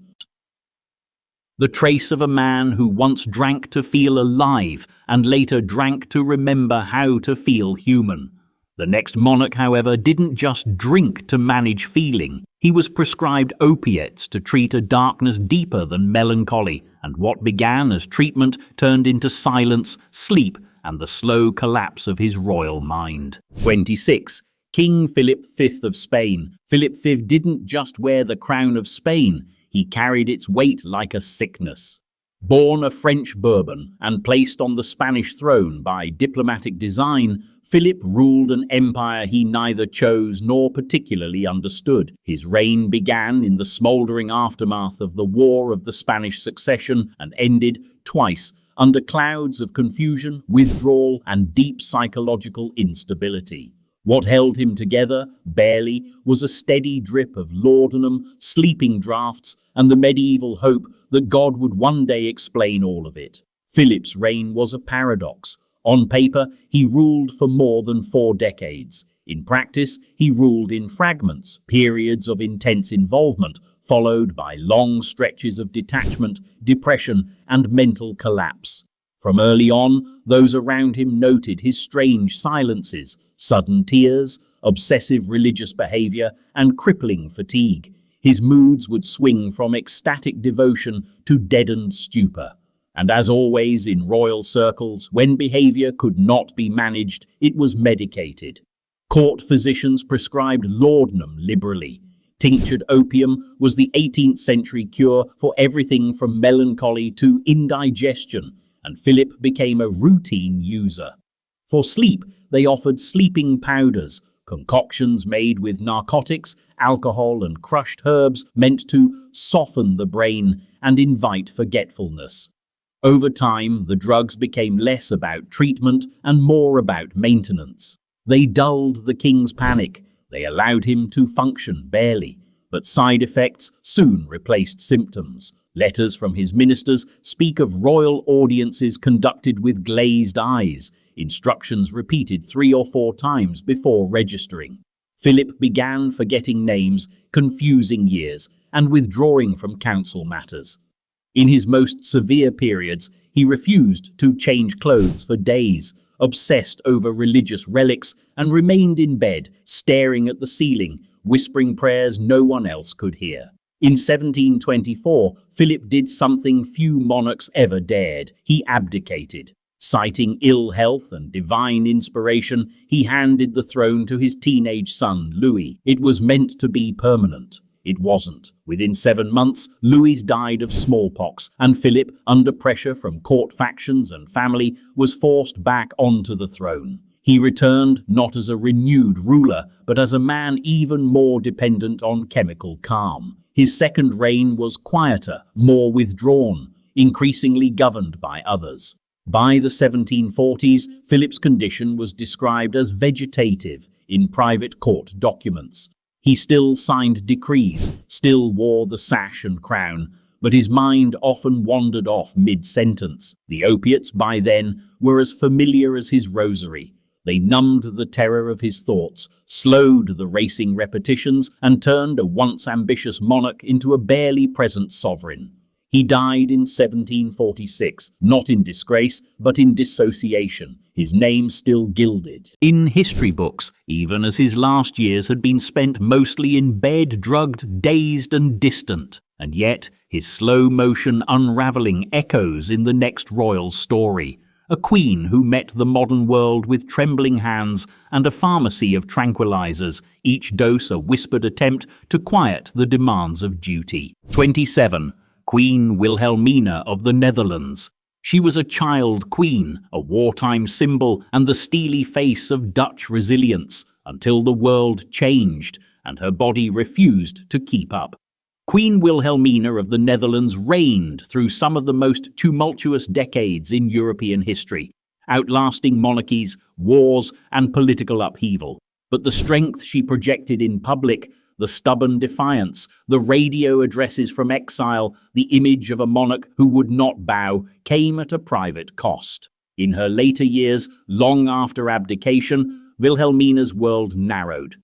The trace of a man who once drank to feel alive and later drank to remember how to feel human. The next monarch, however, didn't just drink to manage feeling. He was prescribed opiates to treat a darkness deeper than melancholy, and what began as treatment turned into silence, sleep, and the slow collapse of his royal mind. 26. King Philip V of Spain. Philip V didn't just wear the crown of Spain, he carried its weight like a sickness. Born a French Bourbon and placed on the Spanish throne by diplomatic design, Philip ruled an empire he neither chose nor particularly understood. His reign began in the smouldering aftermath of the War of the Spanish Succession and ended, twice, under clouds of confusion, withdrawal, and deep psychological instability. What held him together, barely, was a steady drip of laudanum, sleeping draughts, and the medieval hope that God would one day explain all of it. Philip's reign was a paradox. On paper, he ruled for more than 4 decades. In practice, he ruled in fragments, periods of intense involvement, followed by long stretches of detachment, depression, and mental collapse. From early on, those around him noted his strange silences, sudden tears, obsessive religious behavior, and crippling fatigue. His moods would swing from ecstatic devotion to deadened stupor. And as always in royal circles, when behavior could not be managed, it was medicated. Court physicians prescribed laudanum liberally. Tinctured opium was the 18th century cure for everything from melancholy to indigestion, and Philip became a routine user. For sleep, they offered sleeping powders, concoctions made with narcotics, alcohol, and crushed herbs meant to soften the brain and invite forgetfulness. Over time, the drugs became less about treatment and more about maintenance. They dulled the king's panic. They allowed him to function barely, but side effects soon replaced symptoms. Letters from his ministers speak of royal audiences conducted with glazed eyes, instructions repeated 3 or 4 times before registering. Philip began forgetting names, confusing years, and withdrawing from council matters. In his most severe periods, he refused to change clothes for days, obsessed over religious relics, and remained in bed, staring at the ceiling, whispering prayers no one else could hear. In 1724, Philip did something few monarchs ever dared. He abdicated. Citing ill health and divine inspiration, he handed the throne to his teenage son, Louis. It was meant to be permanent. It wasn't. Within 7 months, Louis died of smallpox, and Philip, under pressure from court factions and family, was forced back onto the throne. He returned not as a renewed ruler, but as a man even more dependent on chemical calm. His second reign was quieter, more withdrawn, increasingly governed by others. By the 1740s, Philip's condition was described as vegetative in private court documents. He still signed decrees, still wore the sash and crown, but his mind often wandered off mid-sentence. The opiates, by then, were as familiar as his rosary. They numbed the terror of his thoughts, slowed the racing repetitions, and turned a once ambitious monarch into a barely present sovereign. He died in 1746, not in disgrace, but in dissociation, his name still gilded in history books, even as his last years had been spent mostly in bed, drugged, dazed and distant. And yet, his slow-motion unravelling echoes in the next royal story. A queen who met the modern world with trembling hands and a pharmacy of tranquilizers, each dose a whispered attempt to quiet the demands of duty. 27. Queen Wilhelmina of the Netherlands. She was a child queen, a wartime symbol and the steely face of Dutch resilience, until the world changed and her body refused to keep up. Queen Wilhelmina of the Netherlands reigned through some of the most tumultuous decades in European history, outlasting monarchies, wars, and political upheaval. But the strength she projected in public, the stubborn defiance, the radio addresses from exile, the image of a monarch who would not bow, came at a private cost. In her later years, long after abdication, Wilhelmina's world narrowed.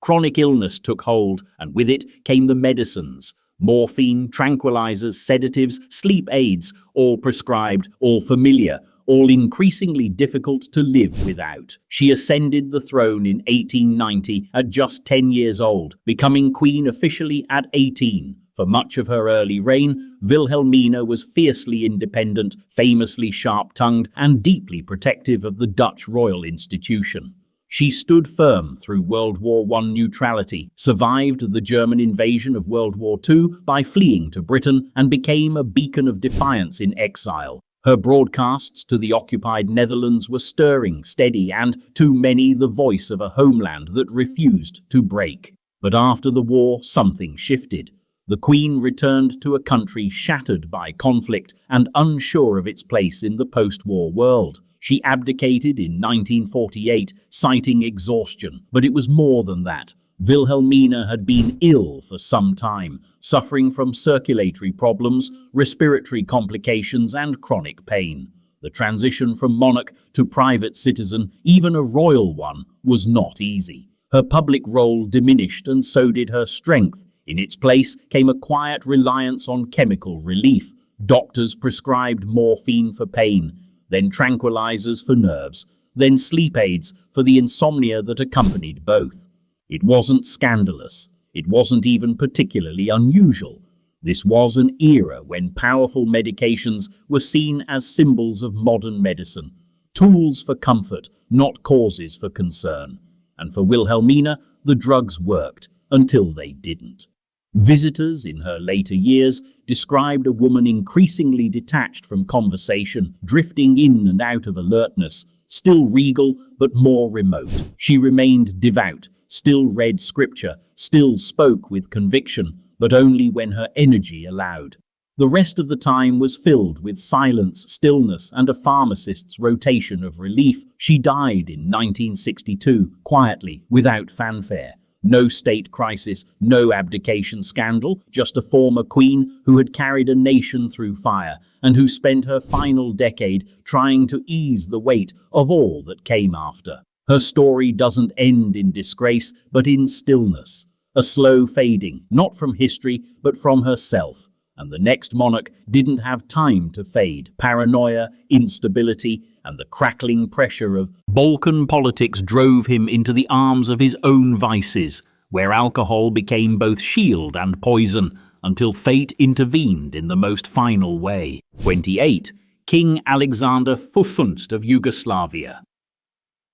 Chronic illness took hold, and with it came the medicines. Morphine, tranquilizers, sedatives, sleep aids, all prescribed, all familiar, all increasingly difficult to live without. She ascended the throne in 1890 at just 10 years old, becoming queen officially at 18. For much of her early reign, Wilhelmina was fiercely independent, famously sharp-tongued, and deeply protective of the Dutch royal institution. She stood firm through World War I neutrality, survived the German invasion of World War II by fleeing to Britain, and became a beacon of defiance in exile. Her broadcasts to the occupied Netherlands were stirring, steady, and, to many, the voice of a homeland that refused to break. But after the war, something shifted. The Queen returned to a country shattered by conflict and unsure of its place in the post-war world. She abdicated in 1948, citing exhaustion, but it was more than that. Wilhelmina had been ill for some time, suffering from circulatory problems, respiratory complications, and chronic pain. The transition from monarch to private citizen, even a royal one, was not easy. Her public role diminished, and so did her strength. In its place came a quiet reliance on chemical relief. Doctors prescribed morphine for pain, then tranquilizers for nerves, then sleep aids for the insomnia that accompanied both. It wasn't scandalous. It wasn't even particularly unusual. This was an era when powerful medications were seen as symbols of modern medicine, tools for comfort, not causes for concern. And for Wilhelmina, the drugs worked until they didn't. Visitors in her later years described a woman increasingly detached from conversation, drifting in and out of alertness, still regal but more remote. She remained devout, still read scripture, still spoke with conviction, but only when her energy allowed. The rest of the time was filled with silence, stillness, and a pharmacist's rotation of relief. She died in 1962, quietly, without fanfare. No state crisis, no abdication scandal, just a former queen who had carried a nation through fire and who spent her final decade trying to ease the weight of all that came after. Her story doesn't end in disgrace, but in stillness, a slow fading, not from history, but from herself. And the next monarch didn't have time to fade. Paranoia, instability, and the crackling pressure of Balkan politics drove him into the arms of his own vices, where alcohol became both shield and poison, until fate intervened in the most final way. 28. King Alexander V of Yugoslavia.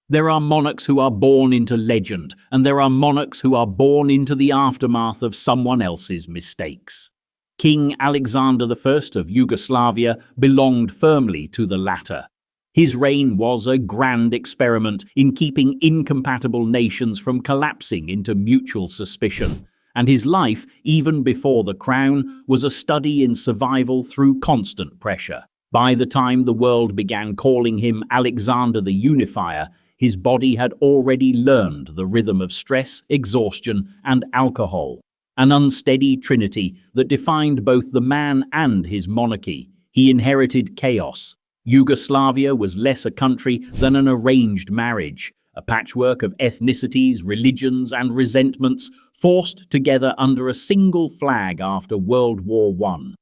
There are monarchs who are born into legend, and there are monarchs who are born into the aftermath of someone else's mistakes. King Alexander I of Yugoslavia belonged firmly to the latter. His reign was a grand experiment in keeping incompatible nations from collapsing into mutual suspicion, and his life, even before the crown, was a study in survival through constant pressure. By the time the world began calling him Alexander the Unifier, his body had already learned the rhythm of stress, exhaustion, and alcohol, an unsteady trinity that defined both the man and his monarchy. He inherited chaos. Yugoslavia was less a country than an arranged marriage, a patchwork of ethnicities, religions, and resentments forced together under a single flag after World War I.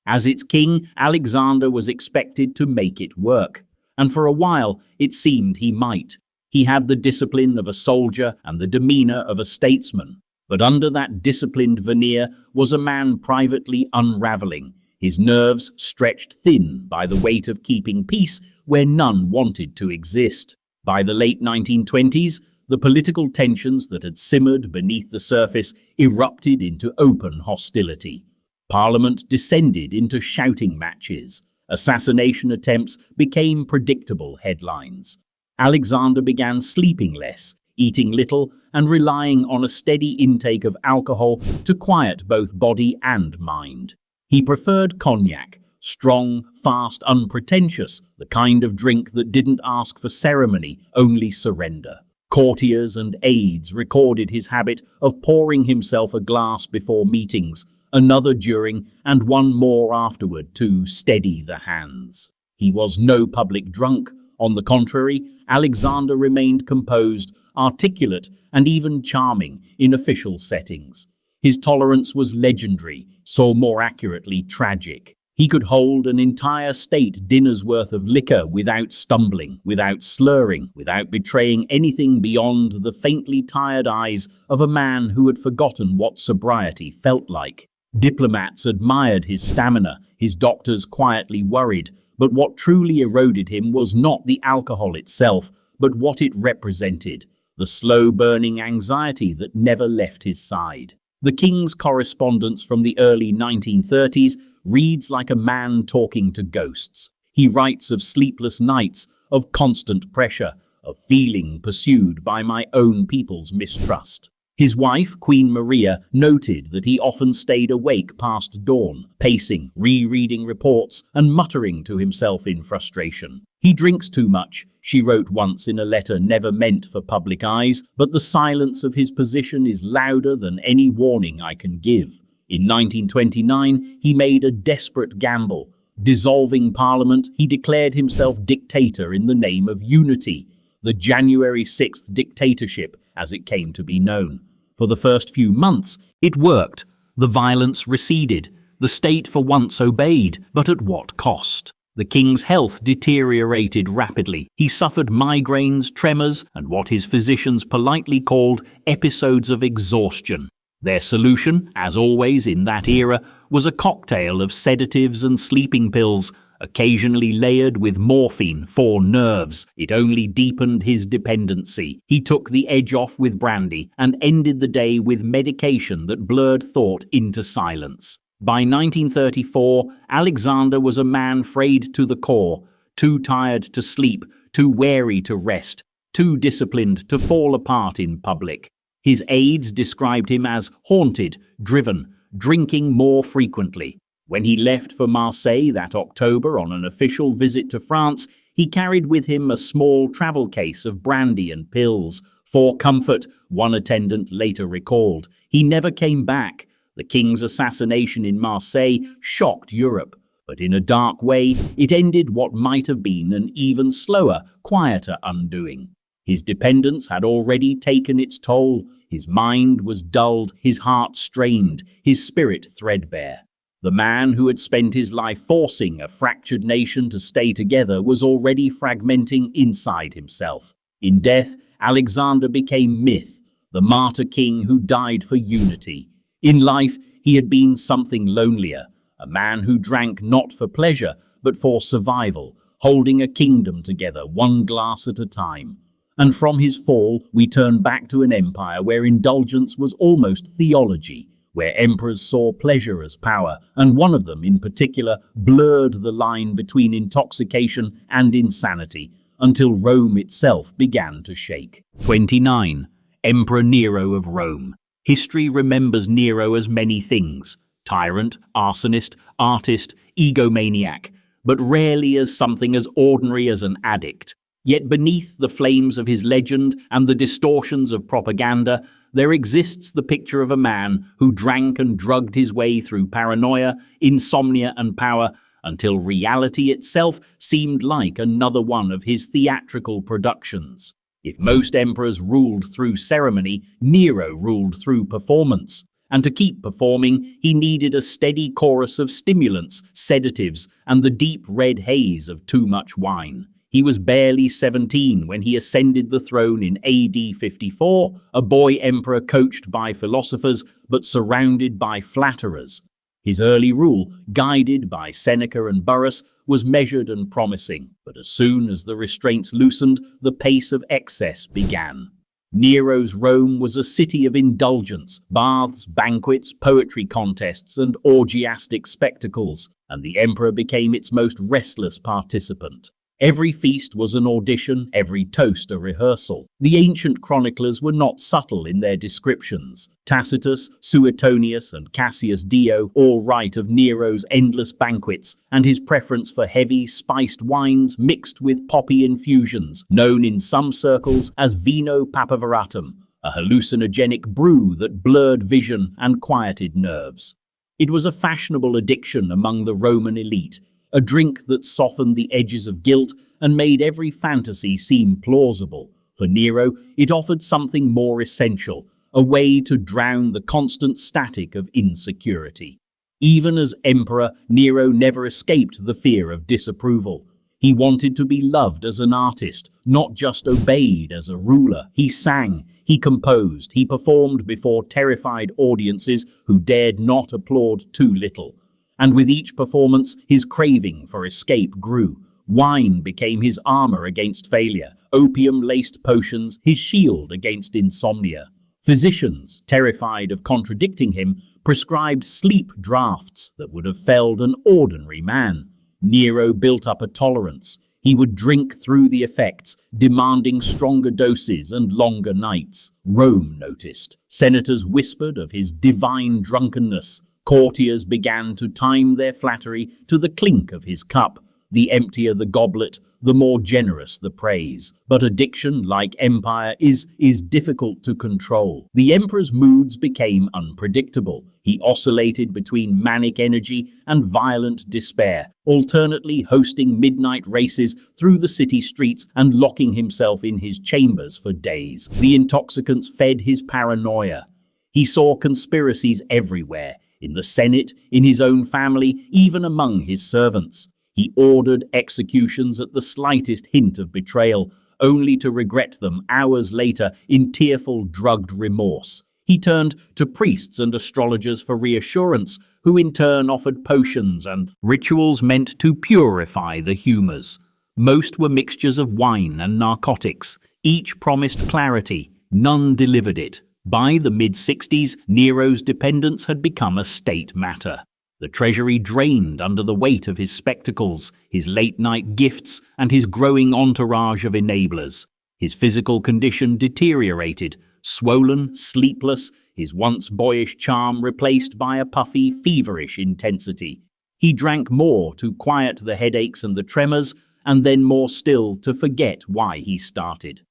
As its king, Alexander was expected to make it work. And for a while, it seemed he might. He had the discipline of a soldier and the demeanor of a statesman. But under that disciplined veneer was a man privately unraveling, his nerves stretched thin by the weight of keeping peace where none wanted to exist. By the late 1920s, the political tensions that had simmered beneath the surface erupted into open hostility. Parliament descended into shouting matches. Assassination attempts became predictable headlines. Alexander began sleeping less, eating little, and relying on a steady intake of alcohol to quiet both body and mind. He preferred cognac, strong, fast, unpretentious, the kind of drink that didn't ask for ceremony, only surrender. Courtiers and aides recorded his habit of pouring himself a glass before meetings, another during, and one more afterward to steady the hands. He was no public drunk. On the contrary, Alexander remained composed, articulate, and even charming in official settings. His tolerance was legendary, so more accurately tragic. He could hold an entire state dinner's worth of liquor without stumbling, without slurring, without betraying anything beyond the faintly tired eyes of a man who had forgotten what sobriety felt like. Diplomats admired his stamina, his doctors quietly worried, but what truly eroded him was not the alcohol itself, but what it represented, the slow-burning anxiety that never left his side. The king's correspondence from the early 1930s reads like a man talking to ghosts. He writes of sleepless nights, of constant pressure, of feeling pursued by my own people's mistrust. His wife, Queen Maria, noted that he often stayed awake past dawn, pacing, rereading reports, and muttering to himself in frustration. He drinks too much, she wrote once in a letter never meant for public eyes, but the silence of his position is louder than any warning I can give. In 1929, he made a desperate gamble. Dissolving Parliament, he declared himself dictator in the name of unity, the January 6th dictatorship, as it came to be known. For the first few months, it worked. The violence receded. The state for once obeyed, but at what cost? The king's health deteriorated rapidly. He suffered migraines, tremors, and what his physicians politely called episodes of exhaustion. Their solution, as always in that era, was a cocktail of sedatives and sleeping pills, occasionally layered with morphine for nerves. It only deepened his dependency. He took the edge off with brandy and ended the day with medication that blurred thought into silence. By 1934, Alexander was a man frayed to the core, too tired to sleep, too wary to rest, too disciplined to fall apart in public. His aides described him as haunted, driven, drinking more frequently. When he left for Marseille that October on an official visit to France, he carried with him a small travel case of brandy and pills. For comfort, one attendant later recalled. He never came back. The king's assassination in Marseille shocked Europe, but in a dark way, it ended what might have been an even slower, quieter undoing. His dependence had already taken its toll. His mind was dulled, his heart strained, his spirit threadbare. The man who had spent his life forcing a fractured nation to stay together was already fragmenting inside himself. In death, Alexander became myth, the martyr king who died for unity. In life, he had been something lonelier, a man who drank not for pleasure, but for survival, holding a kingdom together one glass at a time. And from his fall, we turn back to an empire where indulgence was almost theology, where emperors saw pleasure as power, and one of them in particular blurred the line between intoxication and insanity, until Rome itself began to shake. 29. Emperor Nero of Rome. History remembers Nero as many things: tyrant, arsonist, artist, egomaniac, but rarely as something as ordinary as an addict. Yet beneath the flames of his legend and the distortions of propaganda, there exists the picture of a man who drank and drugged his way through paranoia, insomnia, and power until reality itself seemed like another one of his theatrical productions. If most emperors ruled through ceremony, Nero ruled through performance. And to keep performing, he needed a steady chorus of stimulants, sedatives, and the deep red haze of too much wine. He was barely 17 when he ascended the throne in AD 54, a boy emperor coached by philosophers but surrounded by flatterers. His early rule, guided by Seneca and Burrus, was measured and promising, but as soon as the restraints loosened, the pace of excess began. Nero's Rome was a city of indulgence, baths, banquets, poetry contests, and orgiastic spectacles, and the emperor became its most restless participant. Every feast was an audition, every toast a rehearsal. The ancient chroniclers were not subtle in their descriptions. Tacitus, Suetonius, and Cassius Dio all write of Nero's endless banquets and his preference for heavy, spiced wines mixed with poppy infusions, known in some circles as vino papaveratum, a hallucinogenic brew that blurred vision and quieted nerves. It was a fashionable addiction among the Roman elite, a drink that softened the edges of guilt and made every fantasy seem plausible. For Nero, it offered something more essential, a way to drown the constant static of insecurity. Even as emperor, Nero never escaped the fear of disapproval. He wanted to be loved as an artist, not just obeyed as a ruler. He sang, he composed, he performed before terrified audiences who dared not applaud too little. And with each performance, his craving for escape grew. Wine became his armor against failure, opium-laced potions his shield against insomnia. Physicians, terrified of contradicting him, prescribed sleep draughts that would have felled an ordinary man. Nero built up a tolerance. He would drink through the effects, demanding stronger doses and longer nights. Rome noticed. Senators whispered of his divine drunkenness. Courtiers began to time their flattery to the clink of his cup. The emptier the goblet, the more generous the praise. But addiction, like empire, is difficult to control. The emperor's moods became unpredictable. He oscillated between manic energy and violent despair, alternately hosting midnight races through the city streets and locking himself in his chambers for days. The intoxicants fed his paranoia. He saw conspiracies everywhere. In the Senate, in his own family, even among his servants. He ordered executions at the slightest hint of betrayal, only to regret them hours later in tearful, drugged remorse. He turned to priests and astrologers for reassurance, who in turn offered potions and rituals meant to purify the humors. Most were mixtures of wine and narcotics. Each promised clarity, none delivered it. By the mid-60s, Nero's dependence had become a state matter. The treasury drained under the weight of his spectacles, his late-night gifts, and his growing entourage of enablers. His physical condition deteriorated, swollen, sleepless, his once boyish charm replaced by a puffy, feverish intensity. He drank more to quiet the headaches and the tremors, and then more still to forget why he started.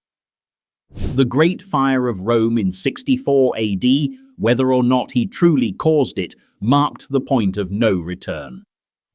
The Great Fire of Rome in 64 AD, whether or not he truly caused it, marked the point of no return.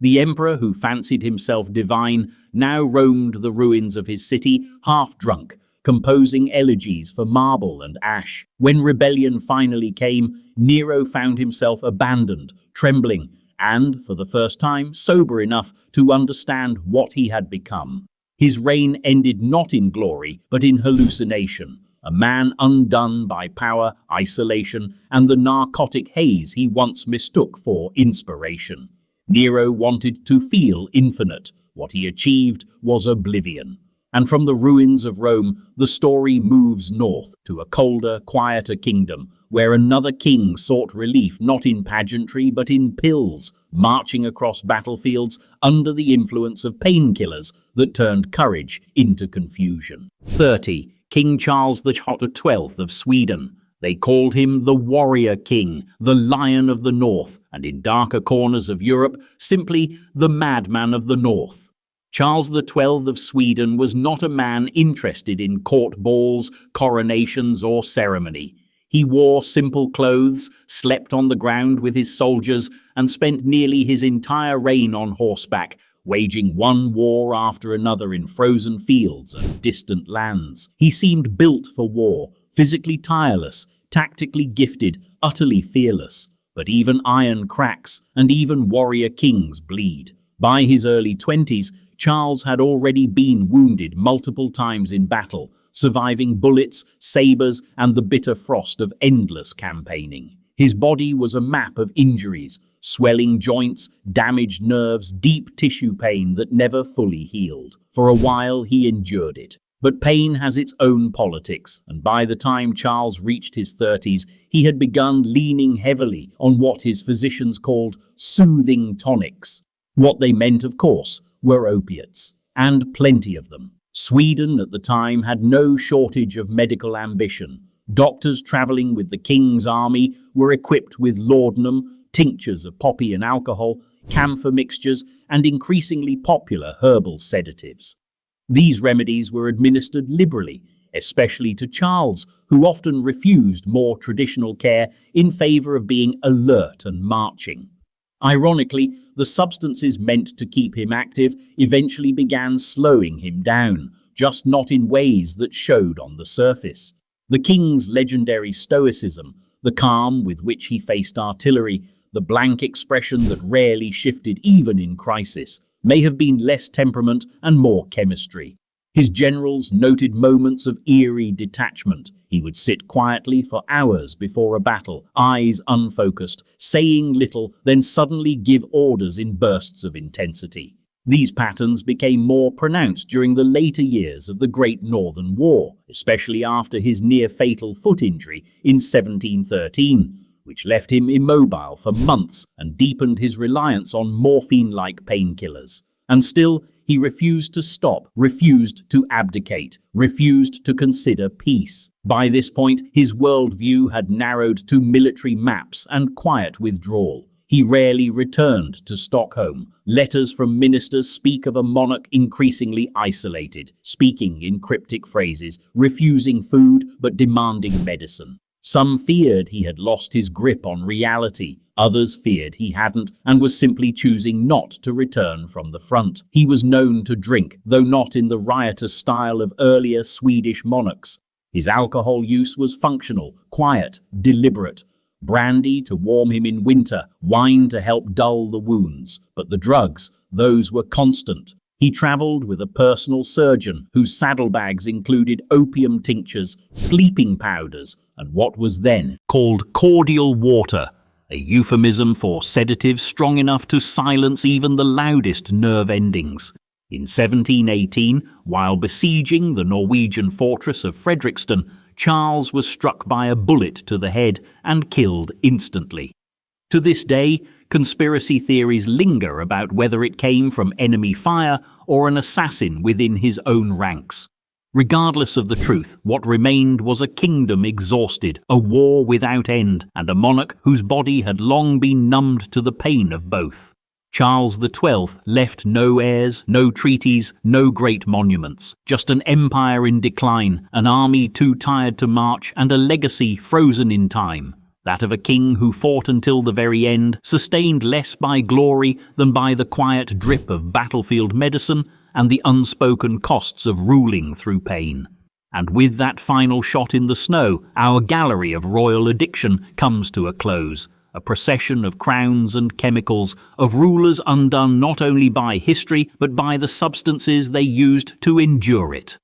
The emperor, who fancied himself divine, now roamed the ruins of his city, half-drunk, composing elegies for marble and ash. When rebellion finally came, Nero found himself abandoned, trembling, and, for the first time, sober enough to understand what he had become. His reign ended not in glory, but in hallucination, a man undone by power, isolation, and the narcotic haze he once mistook for inspiration. Nero wanted to feel infinite. What he achieved was oblivion. And from the ruins of Rome, the story moves north to a colder, quieter kingdom, where another king sought relief not in pageantry but in pills, marching across battlefields under the influence of painkillers that turned courage into confusion. 30. King Charles XII of Sweden. They called him the Warrior King, the Lion of the North, and in darker corners of Europe, simply the Madman of the North. Charles XII of Sweden was not a man interested in court balls, coronations, or ceremony. He wore simple clothes, slept on the ground with his soldiers, and spent nearly his entire reign on horseback, waging one war after another in frozen fields and distant lands. He seemed built for war, physically tireless, tactically gifted, utterly fearless. But even iron cracks, and even warrior kings bleed. By his early 20s, Charles had already been wounded multiple times in battle, surviving bullets, sabers, and the bitter frost of endless campaigning. His body was a map of injuries, swelling joints, damaged nerves, deep tissue pain that never fully healed. For a while he endured it. But pain has its own politics, and by the time Charles reached his 30s, he had begun leaning heavily on what his physicians called soothing tonics. What they meant, of course, were opiates, and plenty of them. Sweden at the time had no shortage of medical ambition. Doctors traveling with the King's army were equipped with laudanum, tinctures of poppy and alcohol, camphor mixtures, and increasingly popular herbal sedatives. These remedies were administered liberally, especially to Charles, who often refused more traditional care in favor of being alert and marching. Ironically, the substances meant to keep him active eventually began slowing him down, just not in ways that showed on the surface. The King's legendary stoicism, the calm with which he faced artillery, the blank expression that rarely shifted even in crisis, may have been less temperament and more chemistry. His generals noted moments of eerie detachment. He would sit quietly for hours before a battle, eyes unfocused, saying little, then suddenly give orders in bursts of intensity. These patterns became more pronounced during the later years of the Great Northern War, especially after his near-fatal foot injury in 1713. Which left him immobile for months and deepened his reliance on morphine-like painkillers. And still, he refused to stop, refused to abdicate, refused to consider peace. By this point, his worldview had narrowed to military maps and quiet withdrawal. He rarely returned to Stockholm. Letters from ministers speak of a monarch increasingly isolated, speaking in cryptic phrases, refusing food but demanding medicine. Some feared he had lost his grip on reality. Others feared he hadn't and was simply choosing not to return from the front. He was known to drink, though not in the riotous style of earlier Swedish monarchs. His alcohol use was functional, quiet, deliberate. Brandy to warm him in winter, wine to help dull the wounds. But the drugs, those were constant. He travelled with a personal surgeon whose saddlebags included opium tinctures, sleeping powders, and what was then called cordial water, a euphemism for sedatives strong enough to silence even the loudest nerve endings. In 1718, while besieging the Norwegian fortress of Fredrikstad, Charles was struck by a bullet to the head and killed instantly. To this day, conspiracy theories linger about whether it came from enemy fire or an assassin within his own ranks. Regardless of the truth, what remained was a kingdom exhausted, a war without end, and a monarch whose body had long been numbed to the pain of both. Charles XII left no heirs, no treaties, no great monuments, just an empire in decline, an army too tired to march, and a legacy frozen in time. That of a king who fought until the very end, sustained less by glory than by the quiet drip of battlefield medicine and the unspoken costs of ruling through pain. And with that final shot in the snow, our gallery of royal addiction comes to a close, a procession of crowns and chemicals, of rulers undone not only by history but by the substances they used to endure it.